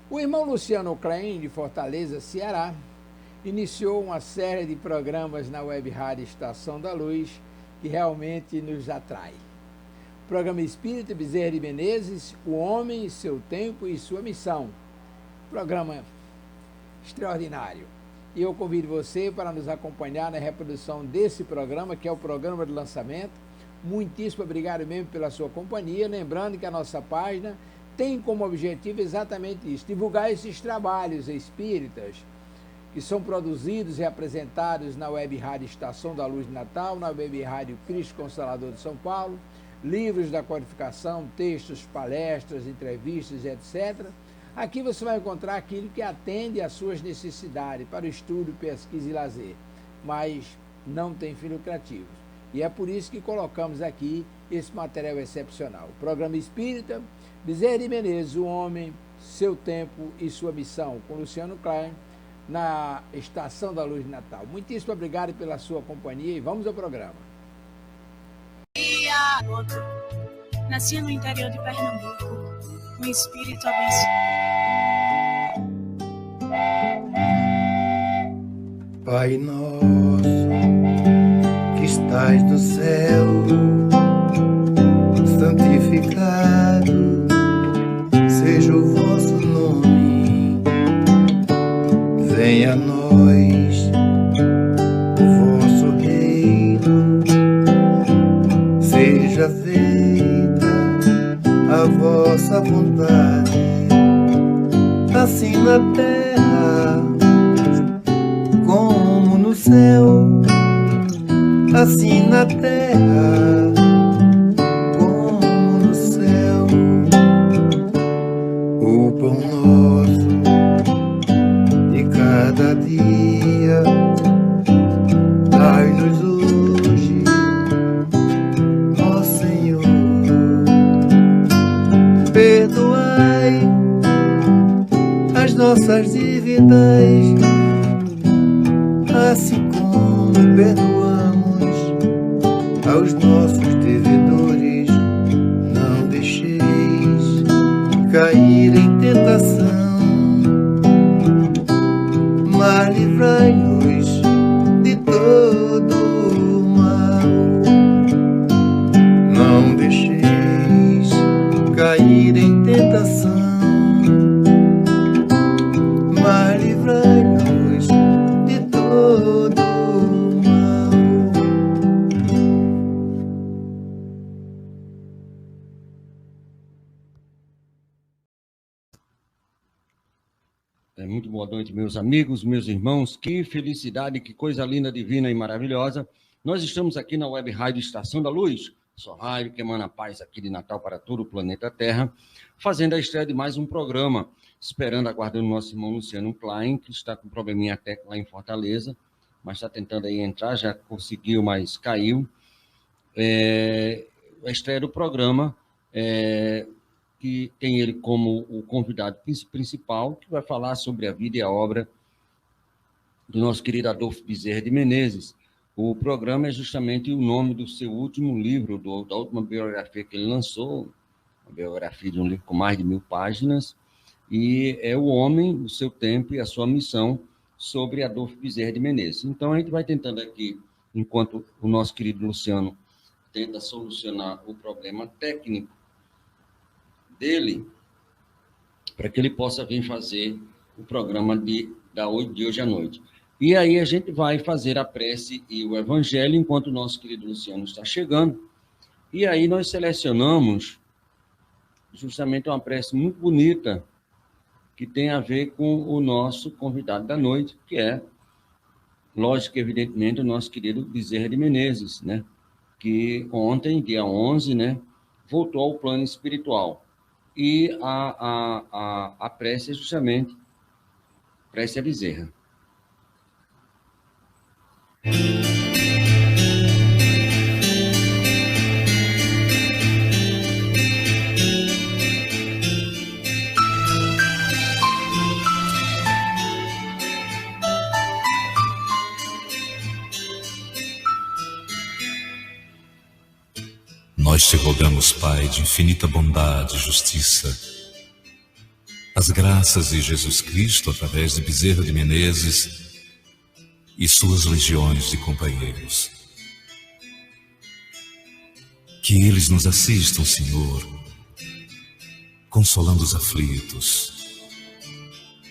O irmão Luciano Klein, de Fortaleza, Ceará, iniciou uma série de programas na Web Rádio Estação da Luz que realmente nos atrai. O programa Espírita Bezerra de Menezes, O Homem, Seu Tempo e Sua Missão. Programa extraordinário. E eu convido você para nos acompanhar na reprodução desse programa, que é o programa de lançamento. Muitíssimo obrigado mesmo pela sua companhia. Lembrando que a nossa página tem como objetivo exatamente isso, divulgar esses trabalhos espíritas que são produzidos e apresentados na Web Rádio Estação da Luz de Natal, na Web Rádio Cristo Consolador de São Paulo, livros da codificação, textos, palestras, entrevistas, etc. Aqui você vai encontrar aquilo que atende às suas necessidades para o estudo, pesquisa e lazer, mas não tem fins lucrativos. E é por isso que colocamos aqui esse material excepcional. O programa Espírita Bezerra de Menezes, O Homem, Seu Tempo e Sua Missão, com Luciano Klein, na Estação da Luz de Natal. Muitíssimo obrigado pela sua companhia e vamos ao programa. Nasci no interior de Pernambuco, um espírito abençoado. Pai nosso, que estais no céu, santificado seja o vosso nome. Venha a nós o vosso reino, seja feita a vossa vontade, assim na terra como no céu, assim na terra como no céu. O pão nosso de cada dia dai-nos hoje, ó Senhor. Perdoai as nossas dívidas, assim como perdoamos aos nossos devedores. Não deixeis cair em tentação, mas livrai-nos de todo o mal. Não deixeis cair em tentação, mas livrai-nos de todo o mal. Muito boa noite, meus amigos, meus irmãos. Que felicidade, que coisa linda, divina e maravilhosa. Nós estamos aqui na Web Rádio Estação da Luz, sua rádio que emana paz aqui de Natal para todo o planeta Terra, fazendo a estreia de mais um programa, aguardando o nosso irmão Luciano Klein, que está com um probleminha técnico lá em Fortaleza, mas está tentando aí entrar, já conseguiu, mas caiu. A estreia do programa, que tem ele como o convidado principal, que vai falar sobre a vida e a obra do nosso querido Adolfo Bezerra de Menezes. O programa é justamente o nome do seu último livro, da última biografia que ele lançou, uma biografia de um livro com mais de 1000 páginas, e é O Homem, o Seu Tempo e a Sua Missão, sobre Adolfo Bezerra de Menezes. Então, a gente vai tentando aqui, enquanto o nosso querido Luciano tenta solucionar o problema técnico dele, para que ele possa vir fazer o programa de hoje à noite. E aí a gente vai fazer a prece e o evangelho, enquanto o nosso querido Luciano está chegando. E aí nós selecionamos justamente uma prece muito bonita, que tem a ver com o nosso convidado da noite, que é, lógico, evidentemente, o nosso querido Bezerra de Menezes, né? Que ontem, dia 11, né, voltou ao plano espiritual. E a prece é justamente prece a Bezerra. Nós te rogamos, Pai, de infinita bondade e justiça, as graças de Jesus Cristo através de Bezerra de Menezes e suas legiões de companheiros. Que eles nos assistam, Senhor, consolando os aflitos,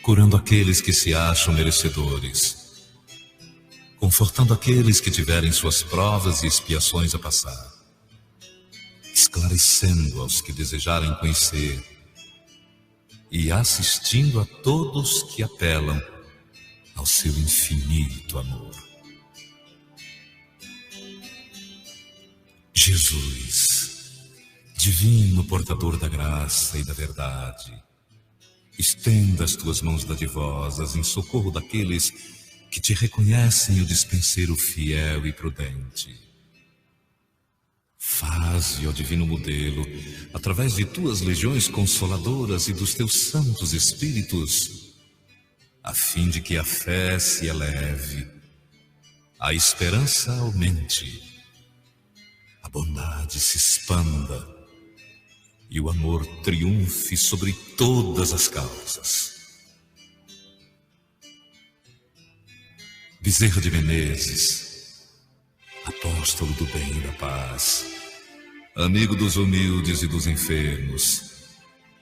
curando aqueles que se acham merecedores, confortando aqueles que tiverem suas provas e expiações a passar, esclarecendo aos que desejarem conhecer e assistindo a todos que apelam ao seu infinito amor. Jesus, divino portador da graça e da verdade, estenda as tuas mãos dadivosas em socorro daqueles que te reconhecem o dispenseiro fiel e prudente. Faze, ó divino modelo, através de tuas legiões consoladoras e dos teus santos espíritos, a fim de que a fé se eleve, a esperança aumente, a bondade se expanda e o amor triunfe sobre todas as causas. Bezerra de Menezes, apóstolo do bem e da paz, amigo dos humildes e dos enfermos,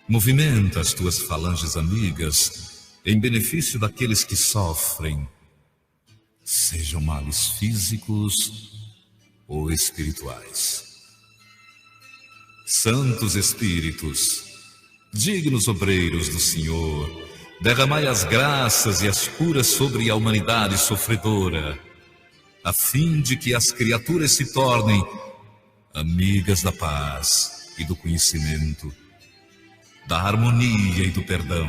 movimenta as tuas falanges amigas em benefício daqueles que sofrem, sejam males físicos ou espirituais. Santos Espíritos, dignos obreiros do Senhor, derramai as graças e as curas sobre a humanidade sofredora, a fim de que as criaturas se tornem amigas da paz e do conhecimento, da harmonia e do perdão,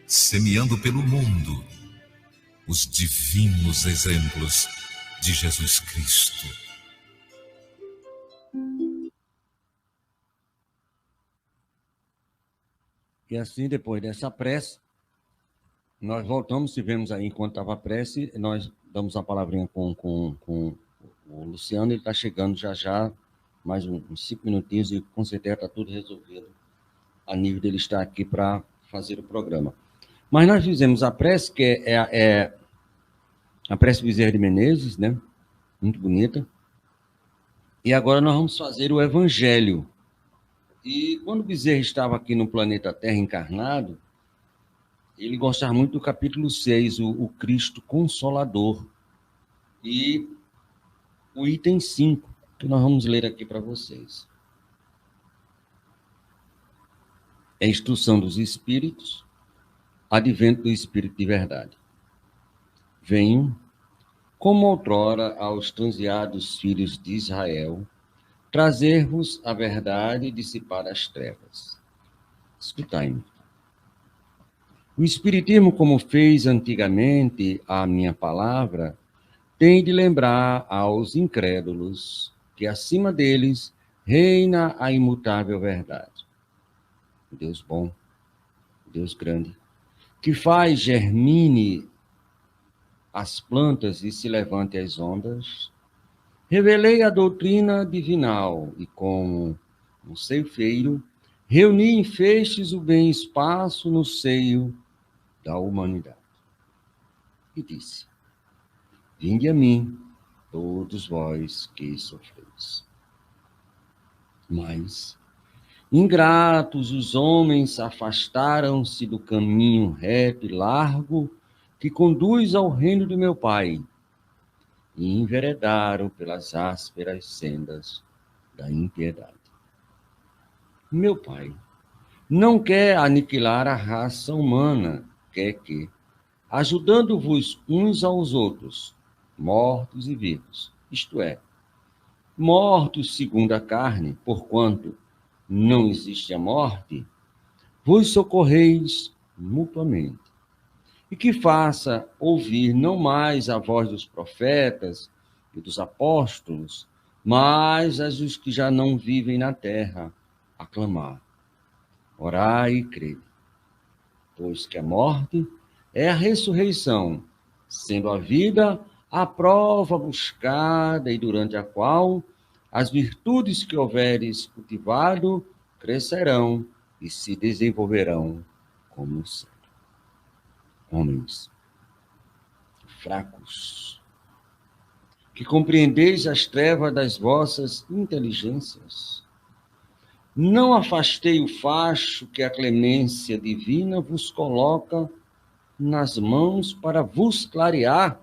semeando pelo mundo os divinos exemplos de Jesus Cristo. E assim, depois dessa prece, nós voltamos, tivemos aí, enquanto estava a prece, nós damos a palavrinha com o Luciano, ele está chegando já, mais uns 5 minutinhos, e com certeza está tudo resolvido, a nível dele estar aqui para fazer o programa. Mas nós fizemos a prece, que é a prece Bezerra de Menezes, né? Muito bonita. E agora nós vamos fazer o Evangelho. E quando Bezerra estava aqui no planeta Terra encarnado, ele gostava muito do capítulo 6, o Cristo Consolador. E o item 5, que nós vamos ler aqui para vocês. É a instrução dos Espíritos, advento do Espírito de verdade. Venho, como outrora aos transeados filhos de Israel, trazer-vos a verdade e dissipar as trevas. Escutai-me. O Espiritismo, como fez antigamente a minha palavra, tem de lembrar aos incrédulos que acima deles reina a imutável verdade. Deus bom, Deus grande, que faz germine as plantas e se levante as ondas, revelei a doutrina divinal e, como um ceifeiro, reuni em feixes o bem espaço no seio da humanidade. E disse: vinde a mim, todos vós que sofreis. Mas, ingratos, os homens afastaram-se do caminho reto e largo que conduz ao reino de meu Pai, e enveredaram pelas ásperas sendas da impiedade. Meu Pai não quer aniquilar a raça humana, quer que, ajudando-vos uns aos outros, mortos e vivos, isto é, mortos segundo a carne, porquanto não existe a morte, vos socorreis mutuamente, e que faça ouvir não mais a voz dos profetas e dos apóstolos, mas as dos que já não vivem na terra, a clamar. Orai e crede, pois que a morte é a ressurreição, sendo a vida a prova buscada e durante a qual as virtudes que houveres cultivado crescerão e se desenvolverão como no céu. Homens fracos, que compreendeis as trevas das vossas inteligências, não afastei o facho que a clemência divina vos coloca nas mãos para vos clarear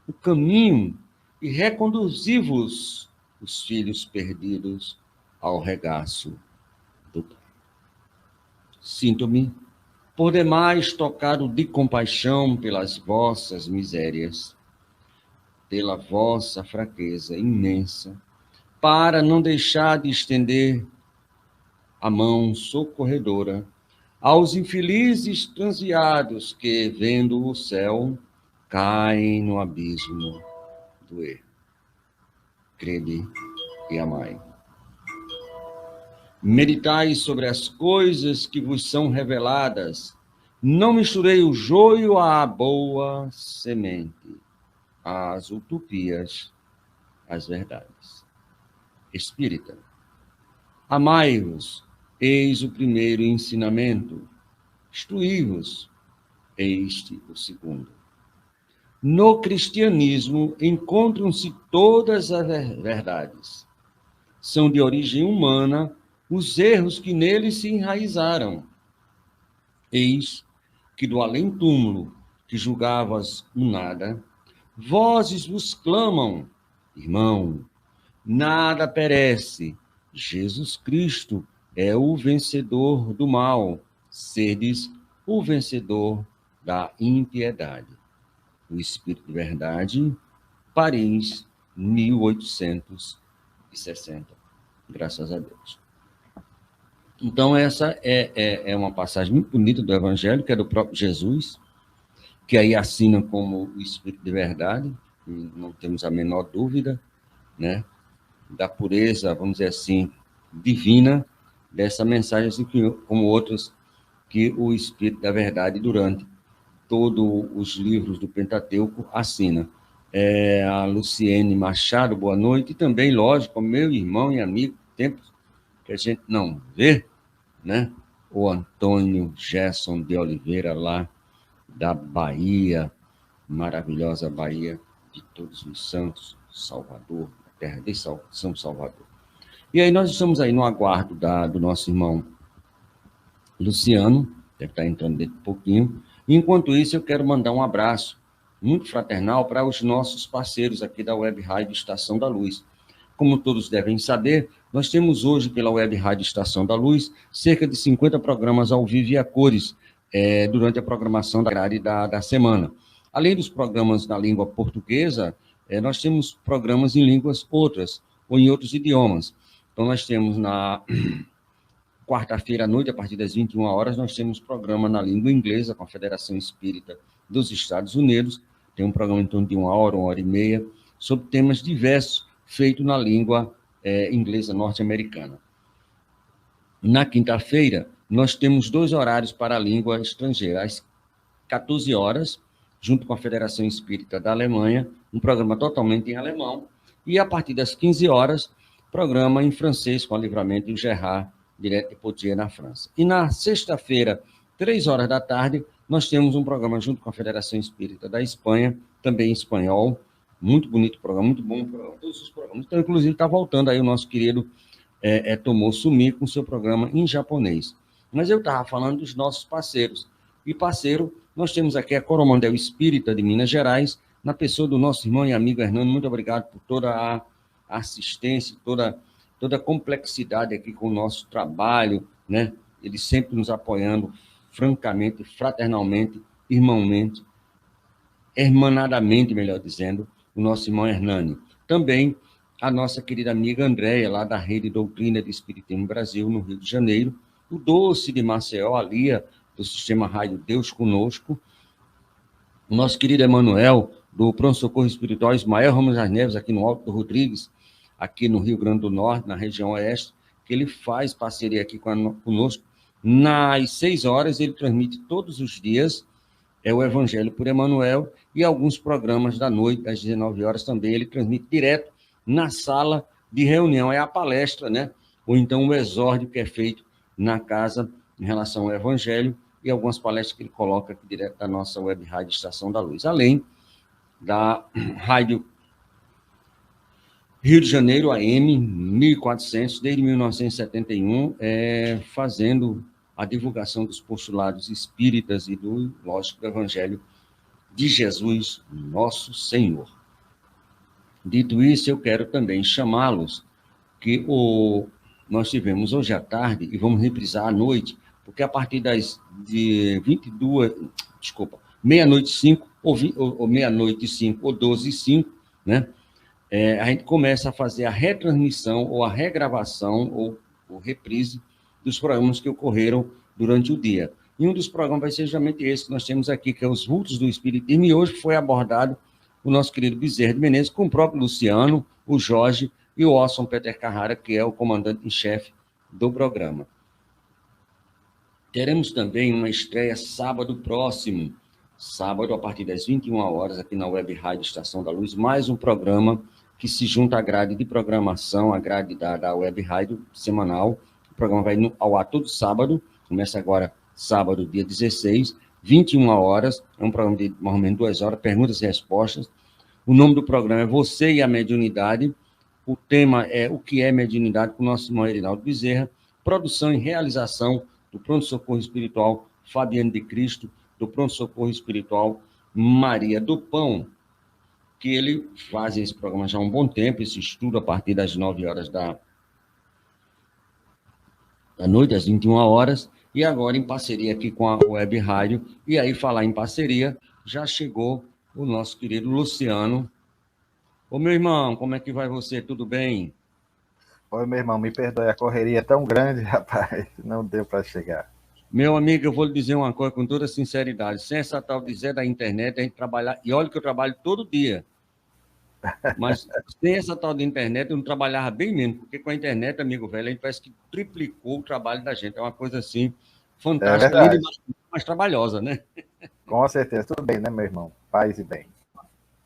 o caminho e reconduzir-vos, os filhos perdidos, ao regaço do Pai. Sinto-me, por demais, tocado de compaixão pelas vossas misérias, pela vossa fraqueza imensa, para não deixar de estender a mão socorredora aos infelizes transviados que, vendo o céu, caem no abismo do erro. Crede e amai. Meditai sobre as coisas que vos são reveladas. Não misturei o joio à boa semente, às utopias, às verdades. Espírita, amai-vos, eis o primeiro ensinamento. Instruí-vos, este o segundo. No cristianismo encontram-se todas as verdades. São de origem humana os erros que nele se enraizaram. Eis que do além-túmulo, que julgavas o nada, vozes vos clamam, irmão, nada perece, Jesus Cristo é o vencedor do mal, sedes o vencedor da impiedade. O Espírito de Verdade, Paris, 1860. Graças a Deus. Então, essa é uma passagem muito bonita do Evangelho, que é do próprio Jesus, que aí assina como o Espírito de Verdade, não temos a menor dúvida, né, da pureza, vamos dizer assim, divina dessa mensagem, assim como outras que o Espírito da Verdade, durante todos os livros do Pentateuco, assina. A Luciene Machado, boa noite, e também, lógico, meu irmão e amigo, tempos que a gente não vê, né? O Antônio Gerson de Oliveira, lá da Bahia, maravilhosa Bahia, de Todos os Santos, Salvador, terra de São Salvador. E aí nós estamos aí no aguardo do nosso irmão Luciano, deve estar entrando dentro de pouquinho. Enquanto isso, eu quero mandar um abraço muito fraternal para os nossos parceiros aqui da Web Rádio Estação da Luz. Como todos devem saber, nós temos hoje, pela Web Rádio Estação da Luz, cerca de 50 programas ao vivo e a cores, durante a programação da grade da semana. Além dos programas na língua portuguesa, nós temos programas em línguas outras, ou em outros idiomas. Então, nós temos na quarta-feira à noite, a partir das 21 horas, nós temos programa na língua inglesa, com a Federação Espírita dos Estados Unidos. Tem um programa em torno de 1 hora e meia, sobre temas diversos, feito na língua inglesa norte-americana. Na quinta-feira, nós temos 2 horários para a língua estrangeira. Às 14 horas, junto com a Federação Espírita da Alemanha, um programa totalmente em alemão. E a partir das 15 horas, programa em francês, com a Livramento e o Gerard, direto de Poitiers, na França. E na sexta-feira, 3 horas da tarde, nós temos um programa junto com a Federação Espírita da Espanha, também em espanhol. Muito bonito programa, muito bom programa, todos os programas. Então, inclusive, está voltando aí o nosso querido Tomo Sumi com o seu programa em japonês. Mas eu estava falando dos nossos parceiros. E parceiro, nós temos aqui a Coromandel Espírita de Minas Gerais, na pessoa do nosso irmão e amigo Hernando. Muito obrigado por toda a assistência, toda a complexidade aqui com o nosso trabalho, né? Ele sempre nos apoiando, francamente, fraternalmente, irmãomente, hermanadamente, melhor dizendo, o nosso irmão Hernani. Também a nossa querida amiga Andréia, lá da Rede Doutrina de Espiritismo Brasil, no Rio de Janeiro, o Doce de Maceió, a Lia, do Sistema Rádio Deus Conosco, o nosso querido Emanuel, do Pronto Socorro Espiritual, Ismael Ramos das Neves, aqui no Alto do Rodrigues, aqui no Rio Grande do Norte, na região oeste, que ele faz parceria aqui conosco. Nas 6 horas, ele transmite todos os dias o Evangelho por Emanuel, e alguns programas da noite, às 19 horas também, ele transmite direto na sala de reunião. É a palestra, né? Ou então o exórdio que é feito na casa em relação ao Evangelho, e algumas palestras que ele coloca aqui direto da nossa web rádio Estação da Luz, além da rádio Rio de Janeiro, AM 1400, desde 1971, fazendo a divulgação dos postulados espíritas e do, lógico, do Evangelho de Jesus, nosso Senhor. Dito isso, eu quero também chamá-los, que nós tivemos hoje à tarde, e vamos reprisar à noite, porque a partir de meia-noite 5, ou meia-noite 5, ou 12h05, né? A gente começa a fazer a retransmissão, ou a regravação, ou reprise dos programas que ocorreram durante o dia. E um dos programas vai ser justamente esse que nós temos aqui, que é os Vultos do Espiritismo, e hoje foi abordado o nosso querido Bezerra de Menezes, com o próprio Luciano, o Jorge e o Orson Peter Carrara, que é o comandante em chefe do programa. Teremos também uma estreia sábado próximo, sábado a partir das 21 horas, aqui na Web Rádio Estação da Luz, mais um programa que se junta à grade de programação, à grade da Web Rádio semanal. O programa vai ao ar todo sábado, começa agora sábado, dia 16, 21 horas, é um programa de mais ou menos 2 horas, perguntas e respostas. O nome do programa é Você e a Mediunidade. O tema é O que é Mediunidade, com o nosso irmão Erinaldo Bezerra. Produção e realização do Pronto Socorro Espiritual Fabiano de Cristo, do Pronto Socorro Espiritual Maria do Pão, que ele faz esse programa já há um bom tempo, esse estudo a partir das 9 horas da noite, às 21 horas, e agora em parceria aqui com a Web Rádio. E aí, falar em parceria, já chegou o nosso querido Luciano. Ô, meu irmão, como é que vai você? Tudo bem? Oi, meu irmão, me perdoe, a correria é tão grande, rapaz, não deu para chegar. Meu amigo, eu vou lhe dizer uma coisa com toda sinceridade, sem essa tal de Zé da internet, a gente trabalhar, e olha que eu trabalho todo dia, mas sem essa tal de internet eu não trabalhava bem menos, porque com a internet, amigo velho, a gente parece que triplicou o trabalho da gente, é uma coisa assim, fantástica, linda, mas trabalhosa, né? Com certeza, tudo bem, né, meu irmão? Paz e bem.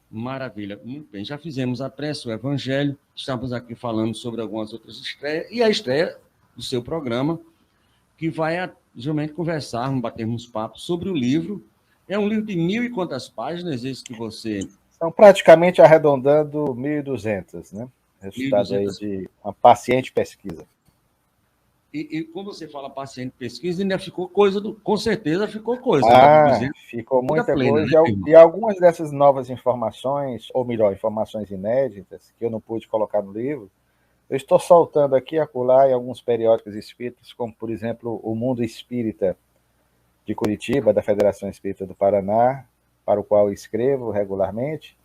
Maravilha, muito bem, já fizemos a prece, o Evangelho, estamos aqui falando sobre algumas outras estreias, e a estreia do seu programa, que vai geralmente conversarmos, batermos papo sobre o livro. É um livro de 1.000 e quantas páginas, esse que você... São praticamente arredondando 1.200, né? Resultado 1.200. Aí de uma paciente pesquisa. E quando você fala paciente pesquisa, ainda ficou coisa, com certeza ficou coisa. Ficou muita coisa. Né? E algumas dessas novas informações, ou melhor, informações inéditas, que eu não pude colocar no livro, eu estou soltando aqui e acolá em alguns periódicos espíritas, como, por exemplo, o Mundo Espírita de Curitiba, da Federação Espírita do Paraná, para o qual eu escrevo regularmente,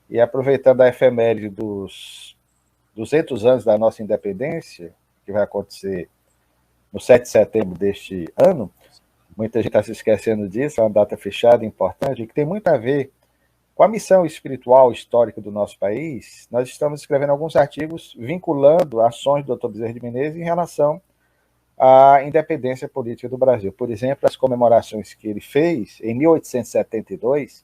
e aproveitando a efeméride dos 200 anos da nossa independência, que vai acontecer no 7 de setembro deste ano, muita gente está se esquecendo disso, é uma data fechada, importante, que tem muito a ver com a missão espiritual histórica do nosso país. Nós estamos escrevendo alguns artigos vinculando ações do Dr. Bezerra de Menezes em relação à independência política do Brasil. Por exemplo, as comemorações que ele fez em 1872,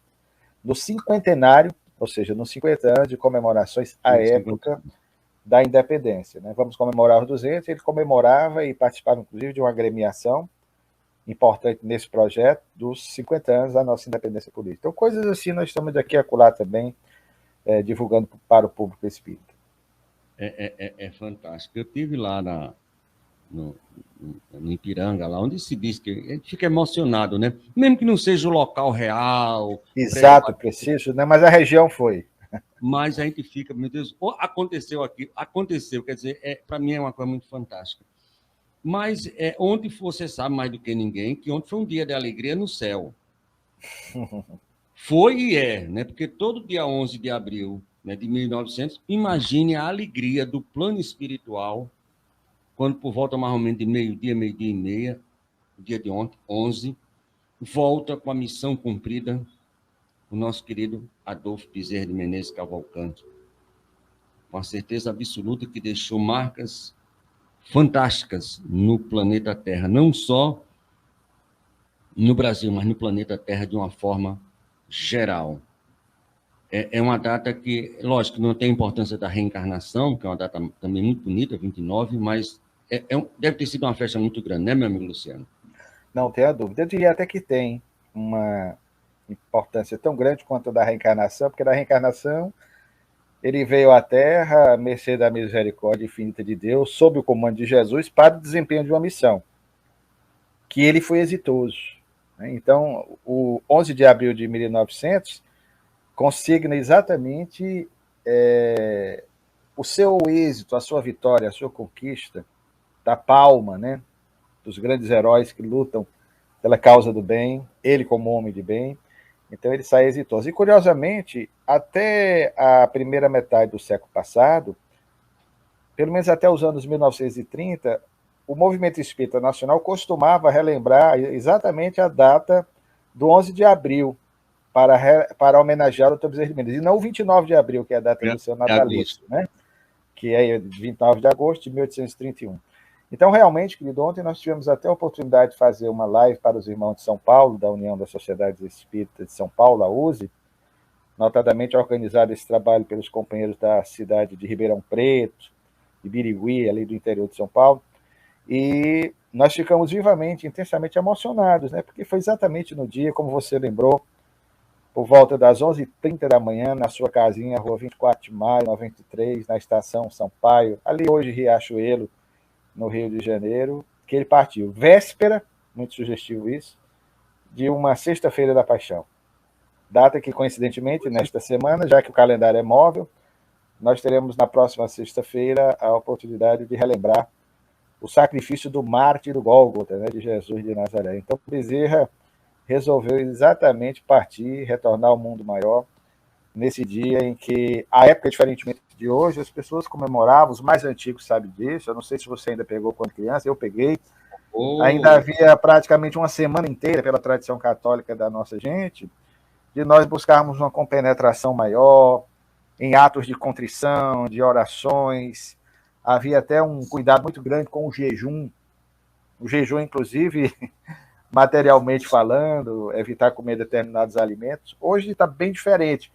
no cinquentenário, ou seja, nos 50 anos de comemorações à época da independência. Né? Vamos comemorar os 200, ele comemorava e participava, inclusive, de uma agremiação importante nesse projeto dos 50 anos da nossa independência política. Então, coisas assim nós estamos daqui a acolá também divulgando para o público espírita. É fantástico. Eu estive lá no Ipiranga, lá onde se diz que a gente fica emocionado, né? Mesmo que não seja o local real. Exato, preciso, né? Mas a região foi. Mas a gente fica, meu Deus, aconteceu aqui, aconteceu, quer dizer, para mim é uma coisa muito fantástica. Mas ontem você sabe mais do que ninguém que ontem foi um dia de alegria no céu. Foi e né? Porque todo dia 11 de abril, né, de 1900, imagine a alegria do plano espiritual, quando por volta mais ou menos de meio-dia e meia, o dia de ontem, 11, volta com a missão cumprida o nosso querido Adolfo Bezerra de Menezes Cavalcante, com a certeza absoluta que deixou marcas fantásticas no planeta Terra, não só no Brasil, mas no planeta Terra de uma forma geral. É uma data que, lógico, não tem a importância da reencarnação, que é uma data também muito bonita, 29, mas deve ter sido uma festa muito grande, né, meu amigo Luciano? Não tenha dúvida. Eu diria até que tem uma importância tão grande quanto a da reencarnação, porque da reencarnação ele veio à Terra, à mercê da misericórdia infinita de Deus, sob o comando de Jesus, para o desempenho de uma missão, que ele foi exitoso. Então, o 11 de abril de 1900 consigna exatamente o seu êxito, a sua vitória, a sua conquista, da palma, né, dos grandes heróis que lutam pela causa do bem, ele como homem de bem. Então ele sai exitoso. E, curiosamente, até a primeira metade do século passado, pelo menos até os anos 1930, o movimento espírita nacional costumava relembrar exatamente a data do 11 de abril, para homenagear o Dr. Bezerra de Menezes, e não o 29 de abril, que é a data do seu natalício, né? Que é 29 de agosto de 1831. Então, realmente, querido, ontem nós tivemos até a oportunidade de fazer uma live para os irmãos de São Paulo, da União das Sociedades Espíritas de São Paulo, a USE, notadamente organizado esse trabalho pelos companheiros da cidade de Ribeirão Preto, de Birigui, ali do interior de São Paulo, e nós ficamos vivamente, intensamente emocionados, né? Porque foi exatamente no dia, como você lembrou, por volta das 11h30 da manhã, na sua casinha, Rua 24 de Maio, 93, na estação Sampaio, ali hoje Riachuelo, no Rio de Janeiro, que ele partiu. Véspera, muito sugestivo isso, de uma sexta-feira da Paixão. Data que, coincidentemente, nesta semana, já que o calendário é móvel, nós teremos na próxima sexta-feira a oportunidade de relembrar o sacrifício do mártir do Gólgota, né, de Jesus de Nazaré. Então, Bezerra resolveu exatamente partir, retornar ao mundo maior, nesse dia em que, a época, diferentemente de hoje, as pessoas comemoravam, os mais antigos sabem disso, eu não sei se você ainda pegou quando criança, eu peguei, ainda havia praticamente uma semana inteira, pela tradição católica da nossa gente, de nós buscarmos uma compenetração maior, em atos de contrição, de orações, havia até um cuidado muito grande com o jejum, inclusive, materialmente falando, evitar comer determinados alimentos. Hoje está bem diferente.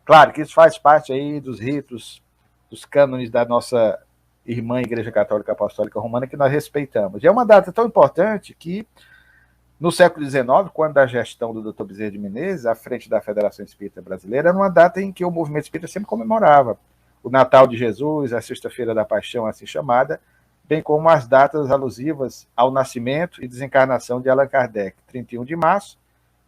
Claro que isso faz parte aí dos ritos, dos cânones da nossa irmã Igreja Católica Apostólica Romana, que nós respeitamos. E é uma data tão importante que, no século XIX, quando da gestão do Dr. Bezerra de Menezes, à frente da Federação Espírita Brasileira, era uma data em que o movimento espírita sempre comemorava o Natal de Jesus, a Sexta-feira da Paixão, assim chamada, bem como as datas alusivas ao nascimento e desencarnação de Allan Kardec, 31 de março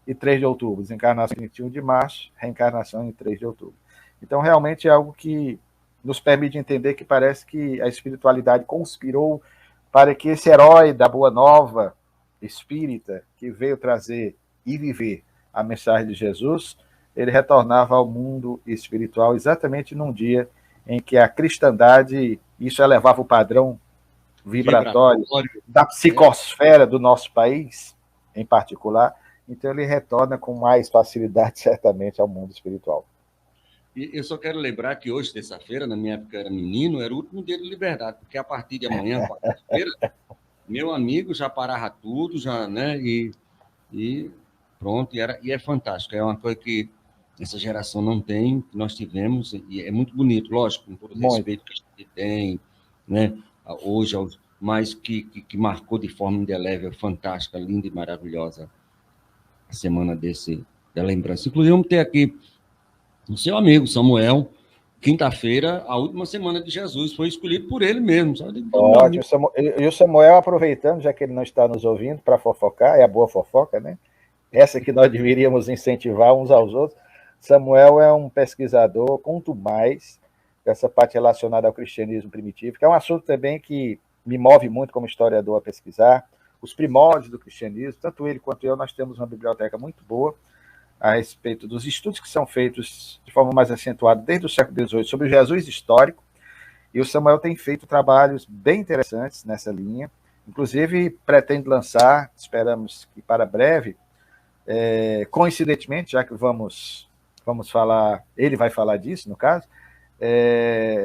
e 3 de outubro. Desencarnação em 31 de março, reencarnação em 3 de outubro. Então, realmente é algo que nos permite entender que parece que a espiritualidade conspirou para que esse herói da Boa Nova espírita, que veio trazer e viver a mensagem de Jesus, ele retornava ao mundo espiritual exatamente num dia em que a cristandade, isso elevava o padrão vibratório da psicosfera do nosso país, em particular. Então ele retorna com mais facilidade, certamente, ao mundo espiritual. E eu só quero lembrar que hoje, terça-feira, na minha época era menino, era o último dia de liberdade, porque a partir de amanhã, quarta-feira, meu amigo já parava tudo, já, né? E pronto, e é fantástico. É uma coisa que essa geração não tem, que nós tivemos, e é muito bonito, lógico, com todo o respeito que a gente tem, né? Hoje, mas que marcou de forma indelével, fantástica, linda e maravilhosa a semana da lembrança. Inclusive, vamos ter aqui o seu amigo Samuel, quinta-feira, a última semana de Jesus, foi escolhido por ele mesmo. Sabe? Ótimo. E o Samuel, aproveitando, já que ele não está nos ouvindo, para fofocar, é a boa fofoca, né? Essa que nós deveríamos incentivar uns aos outros. Samuel é um pesquisador, quanto mais, dessa parte relacionada ao cristianismo primitivo, que é um assunto também que me move muito como historiador a pesquisar, os primórdios do cristianismo. Tanto ele quanto eu, nós temos uma biblioteca muito boa a respeito dos estudos que são feitos de forma mais acentuada desde o século XVIII sobre o Jesus histórico, e o Samuel tem feito trabalhos bem interessantes nessa linha, inclusive pretende lançar, esperamos que para breve, coincidentemente, já que vamos falar, ele vai falar disso, no caso,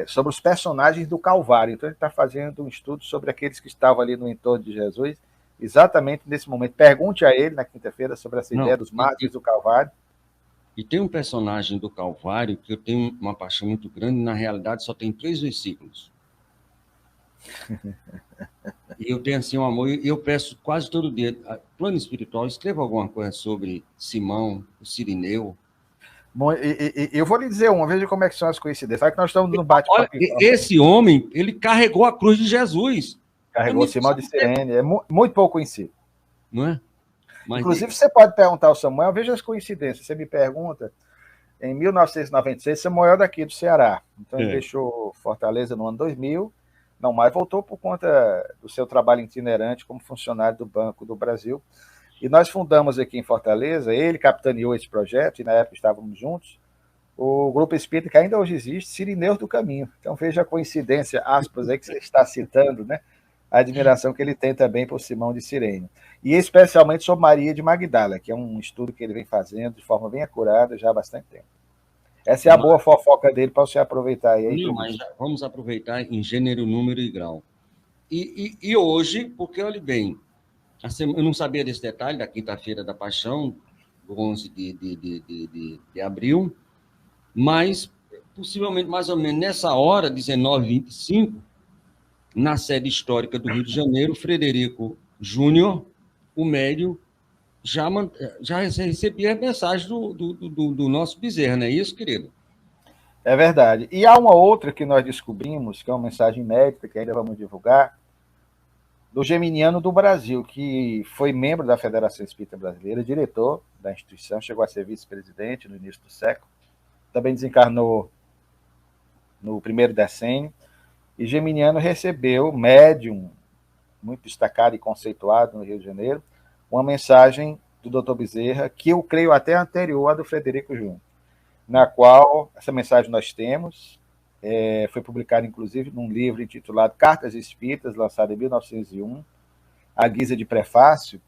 sobre os personagens do Calvário. Então ele está fazendo um estudo sobre aqueles que estavam ali no entorno de Jesus, exatamente nesse momento. Pergunte a ele na quinta-feira sobre essa ideia dos mártires do Calvário. E tem um personagem do Calvário que eu tenho uma paixão muito grande, na realidade só tem 3 versículos. E eu tenho assim um amor, e eu peço quase todo dia, plano espiritual, escreva alguma coisa sobre Simão, o Sirineu. Bom, eu vou lhe dizer uma, veja como é que são as coincidências. Sabe que nós estamos no bate-papo. Esse homem, ele carregou a cruz de Jesus. Carregou Simão de Cirene, é muito pouco conhecido. Não é? Mas inclusive, você pode perguntar ao Samuel, veja as coincidências. Você me pergunta, em 1996, Samuel é daqui do Ceará. Então, ele deixou Fortaleza no ano 2000, não mais voltou por conta do seu trabalho itinerante como funcionário do Banco do Brasil. E nós fundamos aqui em Fortaleza, ele capitaneou esse projeto, e na época estávamos juntos, o Grupo Espírita, que ainda hoje existe, Sirineus do Caminho. Então, veja a coincidência, aspas, aí que você está citando, né? A admiração que ele tem também por Simão de Cirene. E especialmente sobre Maria de Magdala, que é um estudo que ele vem fazendo de forma bem acurada já há bastante tempo. Essa é a boa fofoca dele para você aproveitar aí. Não, mas vamos aproveitar em gênero, número e grau. E hoje, porque olhe bem, eu não sabia desse detalhe da quinta-feira da Paixão, 11 de abril, mas possivelmente mais ou menos nessa hora, 19h25, na sede histórica do Rio de Janeiro, Frederico Júnior, o médium, já recebia a mensagem do nosso Bezerra, não é isso, querido? É verdade. E há uma outra que nós descobrimos, que é uma mensagem inédita, que ainda vamos divulgar, do Geminiano do Brasil, que foi membro da Federação Espírita Brasileira, diretor da instituição, chegou a ser vice-presidente no início do século, também desencarnou no primeiro decênio, e Geminiano recebeu, médium, muito destacado e conceituado no Rio de Janeiro, uma mensagem do Dr. Bezerra, que eu creio até anterior à do Frederico Júnior, na qual essa mensagem nós temos, foi publicada inclusive num livro intitulado Cartas Espíritas, lançado em 1901, à guisa de prefácio,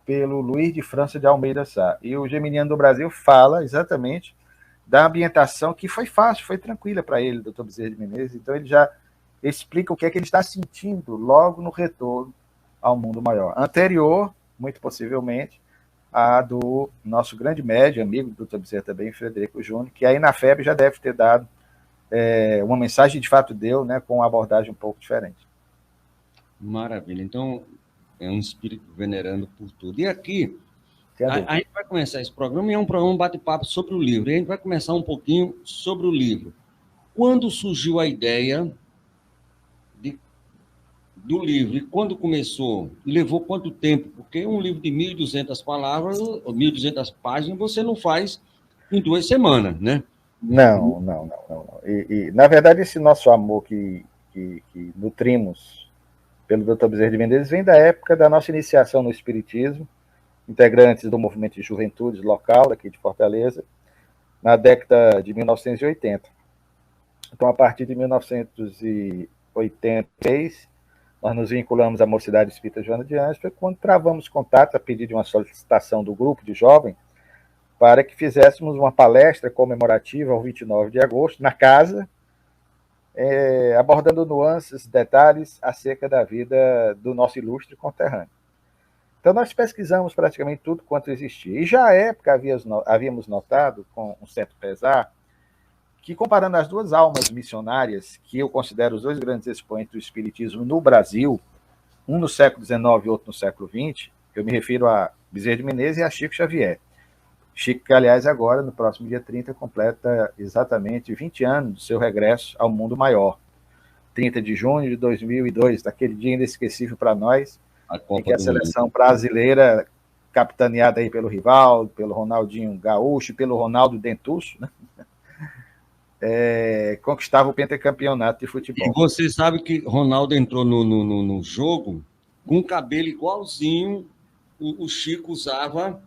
pelo Luiz de França de Almeida Sá. E o Geminiano do Brasil fala exatamente da ambientação que foi fácil, foi tranquila para ele, Dr. Bezerra de Menezes. Então ele já explica o que é que ele está sentindo logo no retorno ao mundo maior. Anterior, muito possivelmente, a do nosso grande médium, amigo do Dr. Bezerra também, Frederico Júnior, que aí na FEB já deve ter dado uma mensagem, de fato deu, né, com uma abordagem um pouco diferente. Maravilha. Então, é um espírito venerando por tudo. E aqui, a gente vai começar esse programa, e é um programa bate-papo sobre o livro. E a gente vai começar um pouquinho sobre o livro. Quando surgiu a ideia do livro? E quando começou? Levou quanto tempo? Porque um livro de 1.200 palavras, ou 1.200 páginas, você não faz em 2 semanas, né? Não. E, na verdade, esse nosso amor que nutrimos pelo Dr. Bezerra de Menezes vem da época da nossa iniciação no Espiritismo, integrantes do movimento de juventude local aqui de Fortaleza, na década de 1980. Então, a partir de 1986, nós nos vinculamos à Mocidade Espírita Joana de Anjos, foi quando travamos contato a pedido de uma solicitação do grupo de jovens para que fizéssemos uma palestra comemorativa ao 29 de agosto, na casa, abordando nuances, detalhes acerca da vida do nosso ilustre conterrâneo. Então, nós pesquisamos praticamente tudo quanto existia. E já à época havíamos notado, com um certo pesar, que comparando as duas almas missionárias, que eu considero os 2 grandes expoentes do Espiritismo no Brasil, um no século XIX e outro no século XX, eu me refiro a Bezerra de Menezes e a Chico Xavier. Chico, que, aliás, agora, no próximo dia 30, completa exatamente 20 anos do seu regresso ao mundo maior. 30 de junho de 2002, daquele dia inesquecível para nós, em que a seleção brasileira, capitaneada aí pelo Rivaldo, pelo Ronaldinho Gaúcho, pelo Ronaldo Dentuço, né? Conquistava o pentacampeonato de futebol. E você sabe que Ronaldo entrou no jogo com um cabelo igualzinho o Chico usava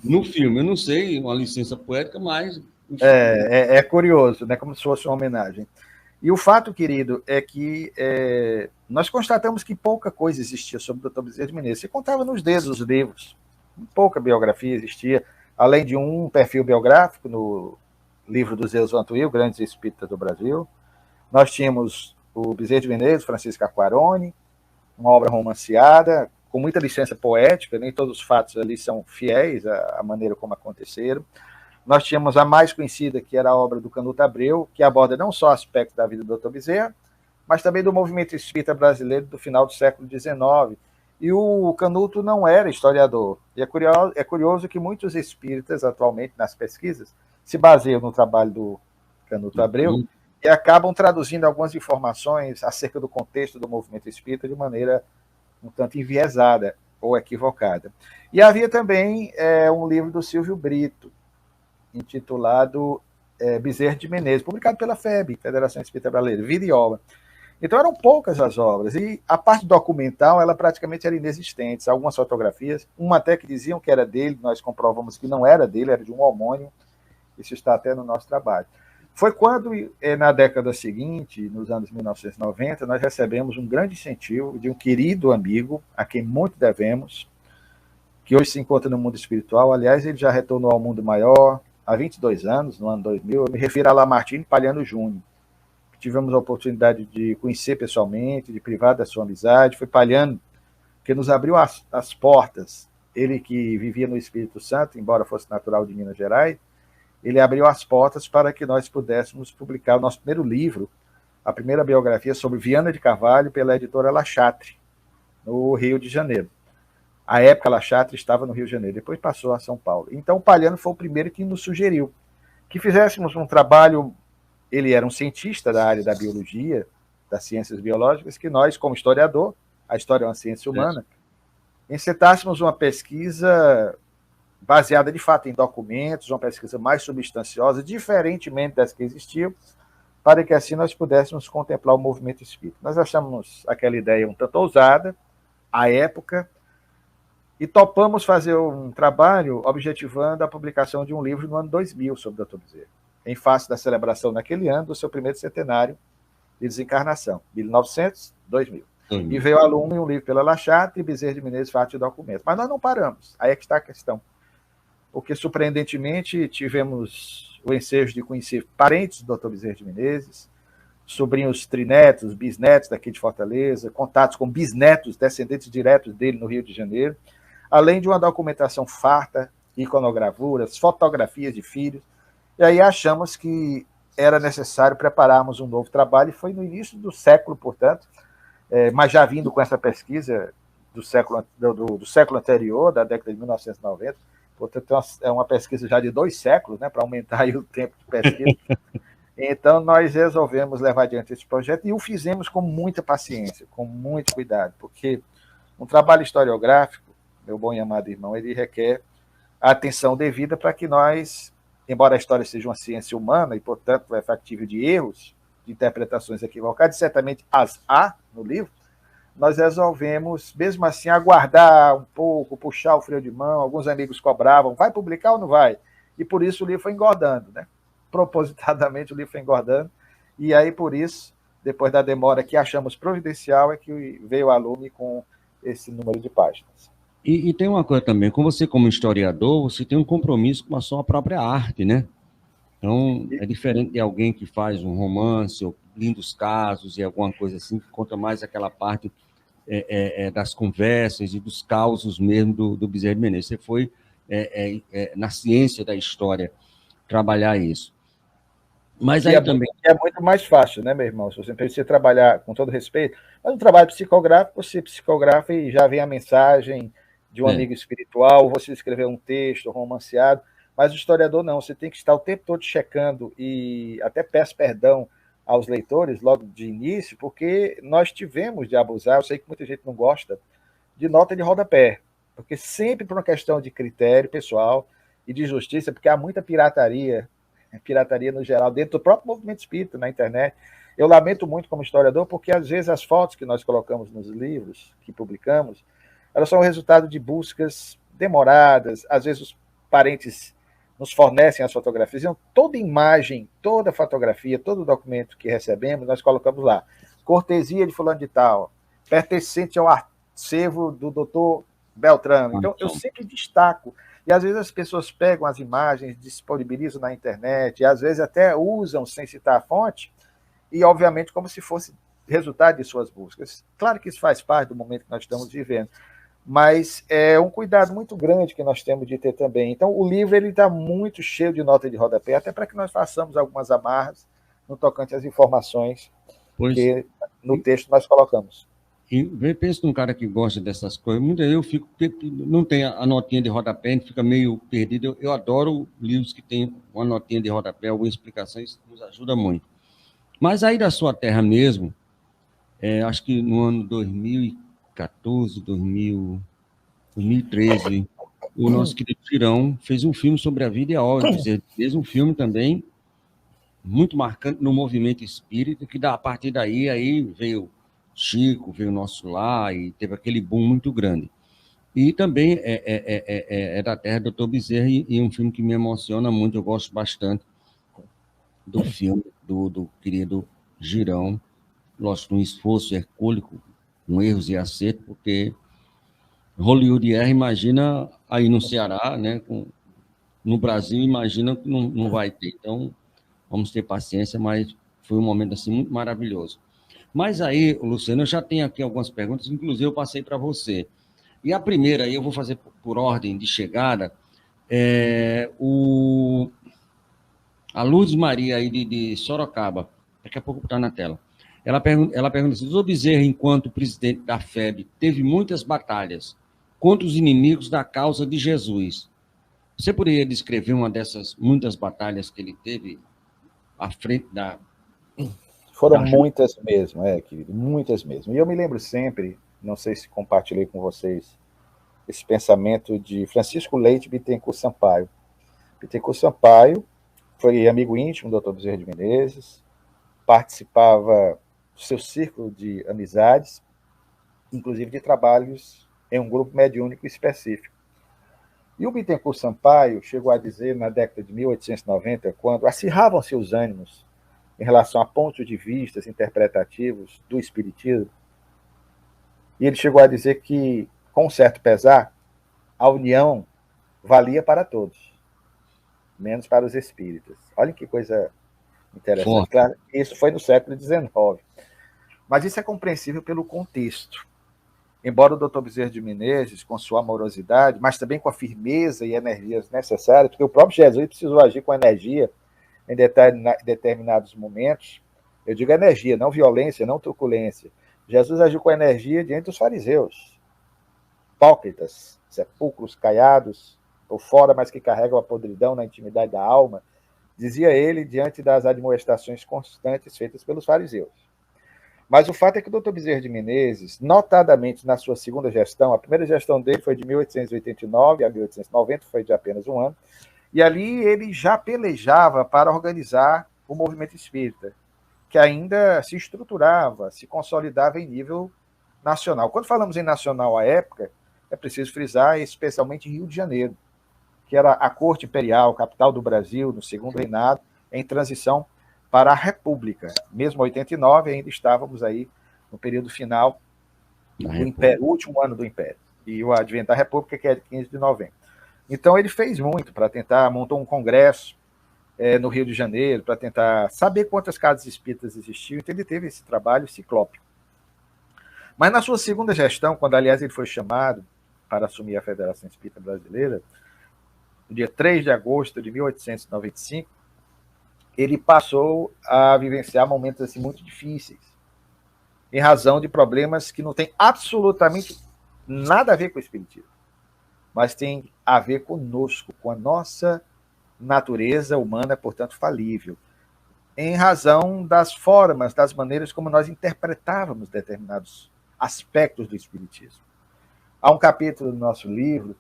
no filme. Eu não sei, uma licença poética, mas... É curioso, né? Como se fosse uma homenagem. E o fato, querido, é que nós constatamos que pouca coisa existia sobre o Dr. Bezerra de Menezes. Você contava nos dedos os livros. Pouca biografia existia, além de um perfil biográfico no livro do Zeus Vantuil, Grandes Espíritas do Brasil. Nós tínhamos o Bezerra de Menezes, Francisco Aquarone, uma obra romanceada, com muita licença poética, nem todos os fatos ali são fiéis à maneira como aconteceram. Nós tínhamos a mais conhecida, que era a obra do Canuto Abreu, que aborda não só aspectos da vida do Dr. Bezerra, mas também do movimento espírita brasileiro do final do século XIX. E o Canuto não era historiador. E é curioso que muitos espíritas, atualmente, nas pesquisas, se baseiam no trabalho do Canuto Abreu e acabam traduzindo algumas informações acerca do contexto do movimento espírita de maneira um tanto enviesada ou equivocada. E havia também um livro do Silvio Brito, intitulado Bezerra de Menezes, publicado pela FEB, Federação Espírita Brasileira, Vida e Obra. Então eram poucas as obras, e a parte documental, ela praticamente era inexistente. Algumas fotografias, uma até que diziam que era dele, nós comprovamos que não era dele, era de um homônimo, isso está até no nosso trabalho. Foi quando, na década seguinte, nos anos 1990, nós recebemos um grande incentivo de um querido amigo, a quem muito devemos, que hoje se encontra no mundo espiritual. Aliás, ele já retornou ao mundo maior há 22 anos, no ano 2000. Eu me refiro a Lamartine Palhano Júnior. Tivemos a oportunidade de conhecer pessoalmente, de privar da sua amizade. Foi Palhano que nos abriu as portas. Ele que vivia no Espírito Santo, embora fosse natural de Minas Gerais, ele abriu as portas para que nós pudéssemos publicar o nosso primeiro livro, a primeira biografia sobre Viana de Carvalho, pela editora La Chatre, no Rio de Janeiro. À época, La Chatre estava no Rio de Janeiro, depois passou a São Paulo. Então, o Palhano foi o primeiro que nos sugeriu que fizéssemos um trabalho. Ele era um cientista da área da biologia, das ciências biológicas, que nós, como historiador, a história é uma ciência humana, encetássemos uma pesquisa baseada, de fato, em documentos, uma pesquisa mais substanciosa, diferentemente das que existiam, para que assim nós pudéssemos contemplar o movimento espírita. Nós achamos aquela ideia um tanto ousada, à época, e topamos fazer um trabalho objetivando a publicação de um livro no ano 2000 sobre o Dr. Bezerra, em face da celebração naquele ano do seu primeiro centenário de desencarnação, 1900, 2000. E veio a lume um livro pela La Chatre e Bezerra de Menezes, Fatos e Documentos. Mas nós não paramos, aí é que está a questão. Porque, surpreendentemente, tivemos o ensejo de conhecer parentes do Dr. Bezerra de Menezes, sobrinhos trinetos, bisnetos daqui de Fortaleza, contatos com bisnetos, descendentes diretos dele no Rio de Janeiro, além de uma documentação farta, iconogravuras, fotografias de filhos. E aí achamos que era necessário prepararmos um novo trabalho, e foi no início do século, portanto, mas já vindo com essa pesquisa do século anterior, da década de 1990, portanto, é uma pesquisa já de 2 séculos, né, para aumentar aí o tempo de pesquisa. Então, nós resolvemos levar adiante esse projeto e o fizemos com muita paciência, com muito cuidado, porque um trabalho historiográfico, meu bom e amado irmão, ele requer a atenção devida para que nós, embora a história seja uma ciência humana e, portanto, é factível de erros, de interpretações equivocadas, certamente as há no livro, nós resolvemos, mesmo assim, aguardar um pouco, puxar o freio de mão. Alguns amigos cobravam, vai publicar ou não vai? E por isso o livro foi engordando, né? Propositadamente o livro foi engordando, e aí por isso, depois da demora que achamos providencial, é que veio a lume com esse número de páginas. E tem uma coisa também, como historiador, você tem um compromisso com a sua própria arte, né? Então, é diferente de alguém que faz um romance, ou lindos casos, e alguma coisa assim, que conta mais aquela parte das conversas e dos causos mesmo do Bezerra de Menezes. Você foi na ciência da história trabalhar isso. Mas aí também... É muito mais fácil, né, meu irmão? Se você precisa trabalhar com todo respeito, mas um trabalho psicográfico, você psicografa e já vem a mensagem de um amigo espiritual, você escrever um texto romanceado, mas o historiador não, você tem que estar o tempo todo checando, e até peço perdão aos leitores logo de início, porque nós tivemos de abusar, eu sei que muita gente não gosta, de nota de rodapé, porque sempre por uma questão de critério pessoal e de justiça, porque há muita pirataria no geral, dentro do próprio movimento espírita, na internet. Eu lamento muito como historiador, porque às vezes as fotos que nós colocamos nos livros que publicamos, elas são o resultado de buscas demoradas, às vezes os parentes nos fornecem as fotografias, então toda imagem, toda fotografia, todo documento que recebemos, nós colocamos lá, cortesia de fulano de tal, pertencente ao acervo do doutor Beltrano. Então, eu sempre destaco, e às vezes as pessoas pegam as imagens, disponibilizam na internet, e às vezes até usam sem citar a fonte, e obviamente como se fosse resultado de suas buscas. Claro que isso faz parte do momento que nós estamos vivendo, mas é um cuidado muito grande que nós temos de ter também. Então, o livro está muito cheio de nota de rodapé, até para que nós façamos algumas amarras no tocante às informações que no texto nós colocamos. E pensa num cara que gosta dessas coisas. Eu fico, não tem a notinha de rodapé, a gente fica meio perdido. Eu adoro livros que tem uma notinha de rodapé, algumas explicações, nos ajuda muito. Mas aí da sua terra mesmo, acho que no ano 2014, 2013, o nosso querido Girão fez um filme sobre a vida e a obra. Fez um filme também muito marcante no movimento espírita, que a partir daí aí veio Chico, veio o Nosso Lar, e teve aquele boom muito grande. E também é da terra do Dr. Bezerra, e um filme que me emociona muito, eu gosto bastante do filme do querido Girão, lógico, um esforço hercúleo, com erros e acertos, porque Hollywood erra, imagina aí no Ceará, né? No Brasil, imagina que não vai ter. Então, vamos ter paciência, mas foi um momento assim muito maravilhoso. Mas aí, Luciano, eu já tenho aqui algumas perguntas, inclusive eu passei para você. E a primeira, aí eu vou fazer por ordem de chegada, a Lourdes Maria aí de Sorocaba, daqui a pouco está na tela. Ela pergunta assim: o Bezerra, enquanto presidente da FEB, teve muitas batalhas contra os inimigos da causa de Jesus. Você poderia descrever uma dessas muitas batalhas que ele teve à frente da... Foram muitas mesmo, querido, muitas mesmo. E eu me lembro sempre, não sei se compartilhei com vocês, esse pensamento de Francisco Leite Bittencourt Sampaio. Bittencourt Sampaio foi amigo íntimo do Dr. Bezerra de Menezes, participava do seu círculo de amizades, inclusive de trabalhos em um grupo mediúnico específico. E o Bittencourt Sampaio chegou a dizer, na década de 1890, quando acirravam-se os ânimos em relação a pontos de vista interpretativos do Espiritismo, e ele chegou a dizer que, com um certo pesar, a união valia para todos, menos para os espíritas. Olha que coisa interessante. Claro, isso foi no século XIX. Mas isso é compreensível pelo contexto. Embora o Dr. Bezerra de Menezes, com sua amorosidade, mas também com a firmeza e energias necessárias, porque o próprio Jesus precisou agir com energia em determinados momentos. Eu digo energia, não violência, não truculência. Jesus agiu com energia diante dos fariseus, hipócritas, sepulcros caiados, ou fora, mas que carregam a podridão na intimidade da alma, dizia ele diante das admoestações constantes feitas pelos fariseus. Mas o fato é que o Dr. Bezerra de Menezes, notadamente na sua segunda gestão, a primeira gestão dele foi de 1889 a 1890, foi de apenas um ano, e ali ele já pelejava para organizar o movimento espírita, que ainda se estruturava, se consolidava em nível nacional. Quando falamos em nacional à época, é preciso frisar especialmente Rio de Janeiro, que era a corte imperial, capital do Brasil, no segundo reinado, em transição para a República. Mesmo em 89, ainda estávamos aí no período final do Império, o último ano do Império, e o advento da República, que é de 15 de novembro. Então, ele fez muito para tentar, montou um congresso no Rio de Janeiro, para tentar saber quantas casas espíritas existiam, então ele teve esse trabalho ciclópico. Mas na sua segunda gestão, quando, aliás, ele foi chamado para assumir a Federação Espírita Brasileira, no dia 3 de agosto de 1895, ele passou a vivenciar momentos assim, muito difíceis, em razão de problemas que não têm absolutamente nada a ver com o espiritismo, mas tem a ver conosco, com a nossa natureza humana, portanto, falível, em razão das formas, das maneiras como nós interpretávamos determinados aspectos do espiritismo. Há um capítulo do nosso livro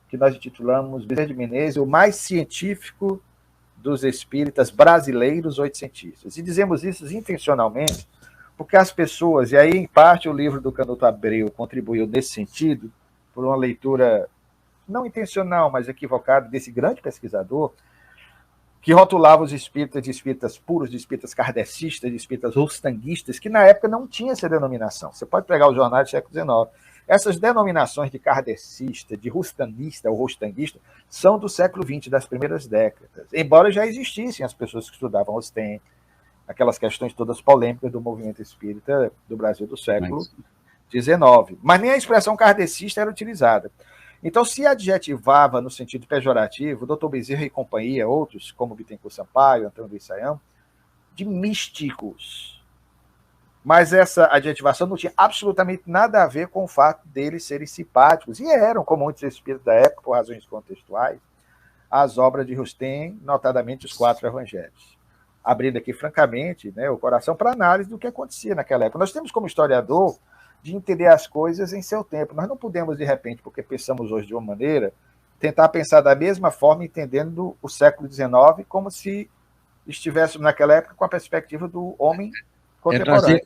que nós intitulamos Bezerra de Menezes, o mais científico dos espíritas brasileiros oitocentistas. E dizemos isso intencionalmente porque as pessoas, e aí em parte o livro do Canuto Abreu contribuiu nesse sentido, por uma leitura não intencional, mas equivocada, desse grande pesquisador, que rotulava os espíritas de espíritas puros, de espíritas kardecistas, de espíritas rustanguistas, que na época não tinha essa denominação. Você pode pegar os jornais do século XIX. Essas denominações de kardecista, de rustanguista ou rustanguista, são do século XX, das primeiras décadas. Embora já existissem as pessoas que estudavam Osten, aquelas questões todas polêmicas do movimento espírita do Brasil do século XIX. Mas nem a expressão kardecista era utilizada. Então, se adjetivava no sentido pejorativo, o Dr. Bezerra e companhia, outros, como Bittencourt Sampaio, Antônio Luiz Saião, de místicos. Mas essa adjetivação não tinha absolutamente nada a ver com o fato deles serem simpáticos, e eram, como muitos espíritos da época, por razões contextuais, as obras de Rustem, notadamente os 4 evangelhos. Abrindo aqui, francamente, né, o coração para análise do que acontecia naquela época. Nós temos, como historiador, de entender as coisas em seu tempo. Nós não podemos, de repente, porque pensamos hoje de uma maneira, tentar pensar da mesma forma, entendendo o século XIX, como se estivéssemos naquela época com a perspectiva do homem contemporâneo.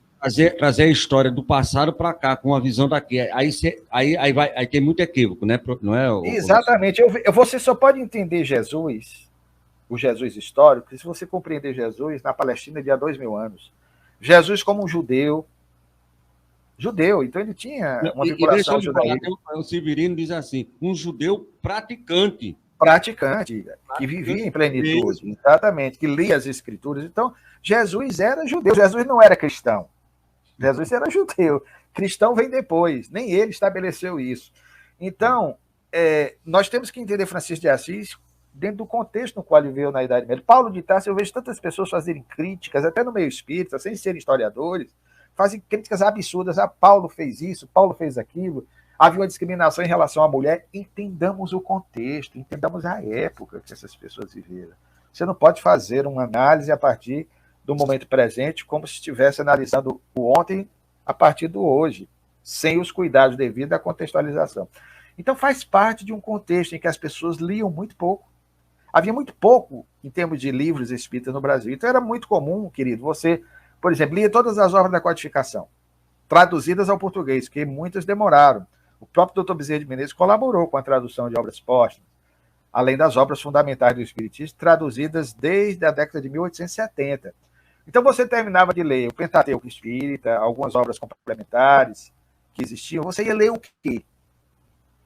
Trazer a história do passado para cá, com a visão daqui. Aí tem muito equívoco, né? Não é? Exatamente. Você só pode entender Jesus, o Jesus histórico, se você compreender Jesus na Palestina de há 2000 anos. Jesus como um judeu, então ele tinha uma vinculação judaíca. O Severino diz assim, um judeu praticante, que vivia em plenitude, exatamente, que lia as escrituras. Então, Jesus era judeu, Jesus não era cristão. Jesus era judeu. Cristão vem depois, nem ele estabeleceu isso. Então, nós temos que entender Francisco de Assis dentro do contexto no qual ele veio na Idade Média. Paulo de Tarso, eu vejo tantas pessoas fazerem críticas, até no meio espírita, sem serem historiadores, fazem críticas absurdas. Paulo fez isso, Paulo fez aquilo. Havia uma discriminação em relação à mulher. Entendamos o contexto, entendamos a época que essas pessoas viveram. Você não pode fazer uma análise a partir do momento presente, como se estivesse analisando o ontem a partir do hoje, sem os cuidados devidos à contextualização. Então, faz parte de um contexto em que as pessoas liam muito pouco. Havia muito pouco em termos de livros espíritas no Brasil. Então, era muito comum, querido, você, por exemplo, lia todas as obras da codificação, traduzidas ao português, que muitas demoraram. O próprio Dr. Bezerra de Menezes colaborou com a tradução de obras póstumas, além das obras fundamentais do Espiritismo, traduzidas desde a década de 1870. Então, você terminava de ler o Pentateuco Espírita, algumas obras complementares que existiam, você ia ler o quê?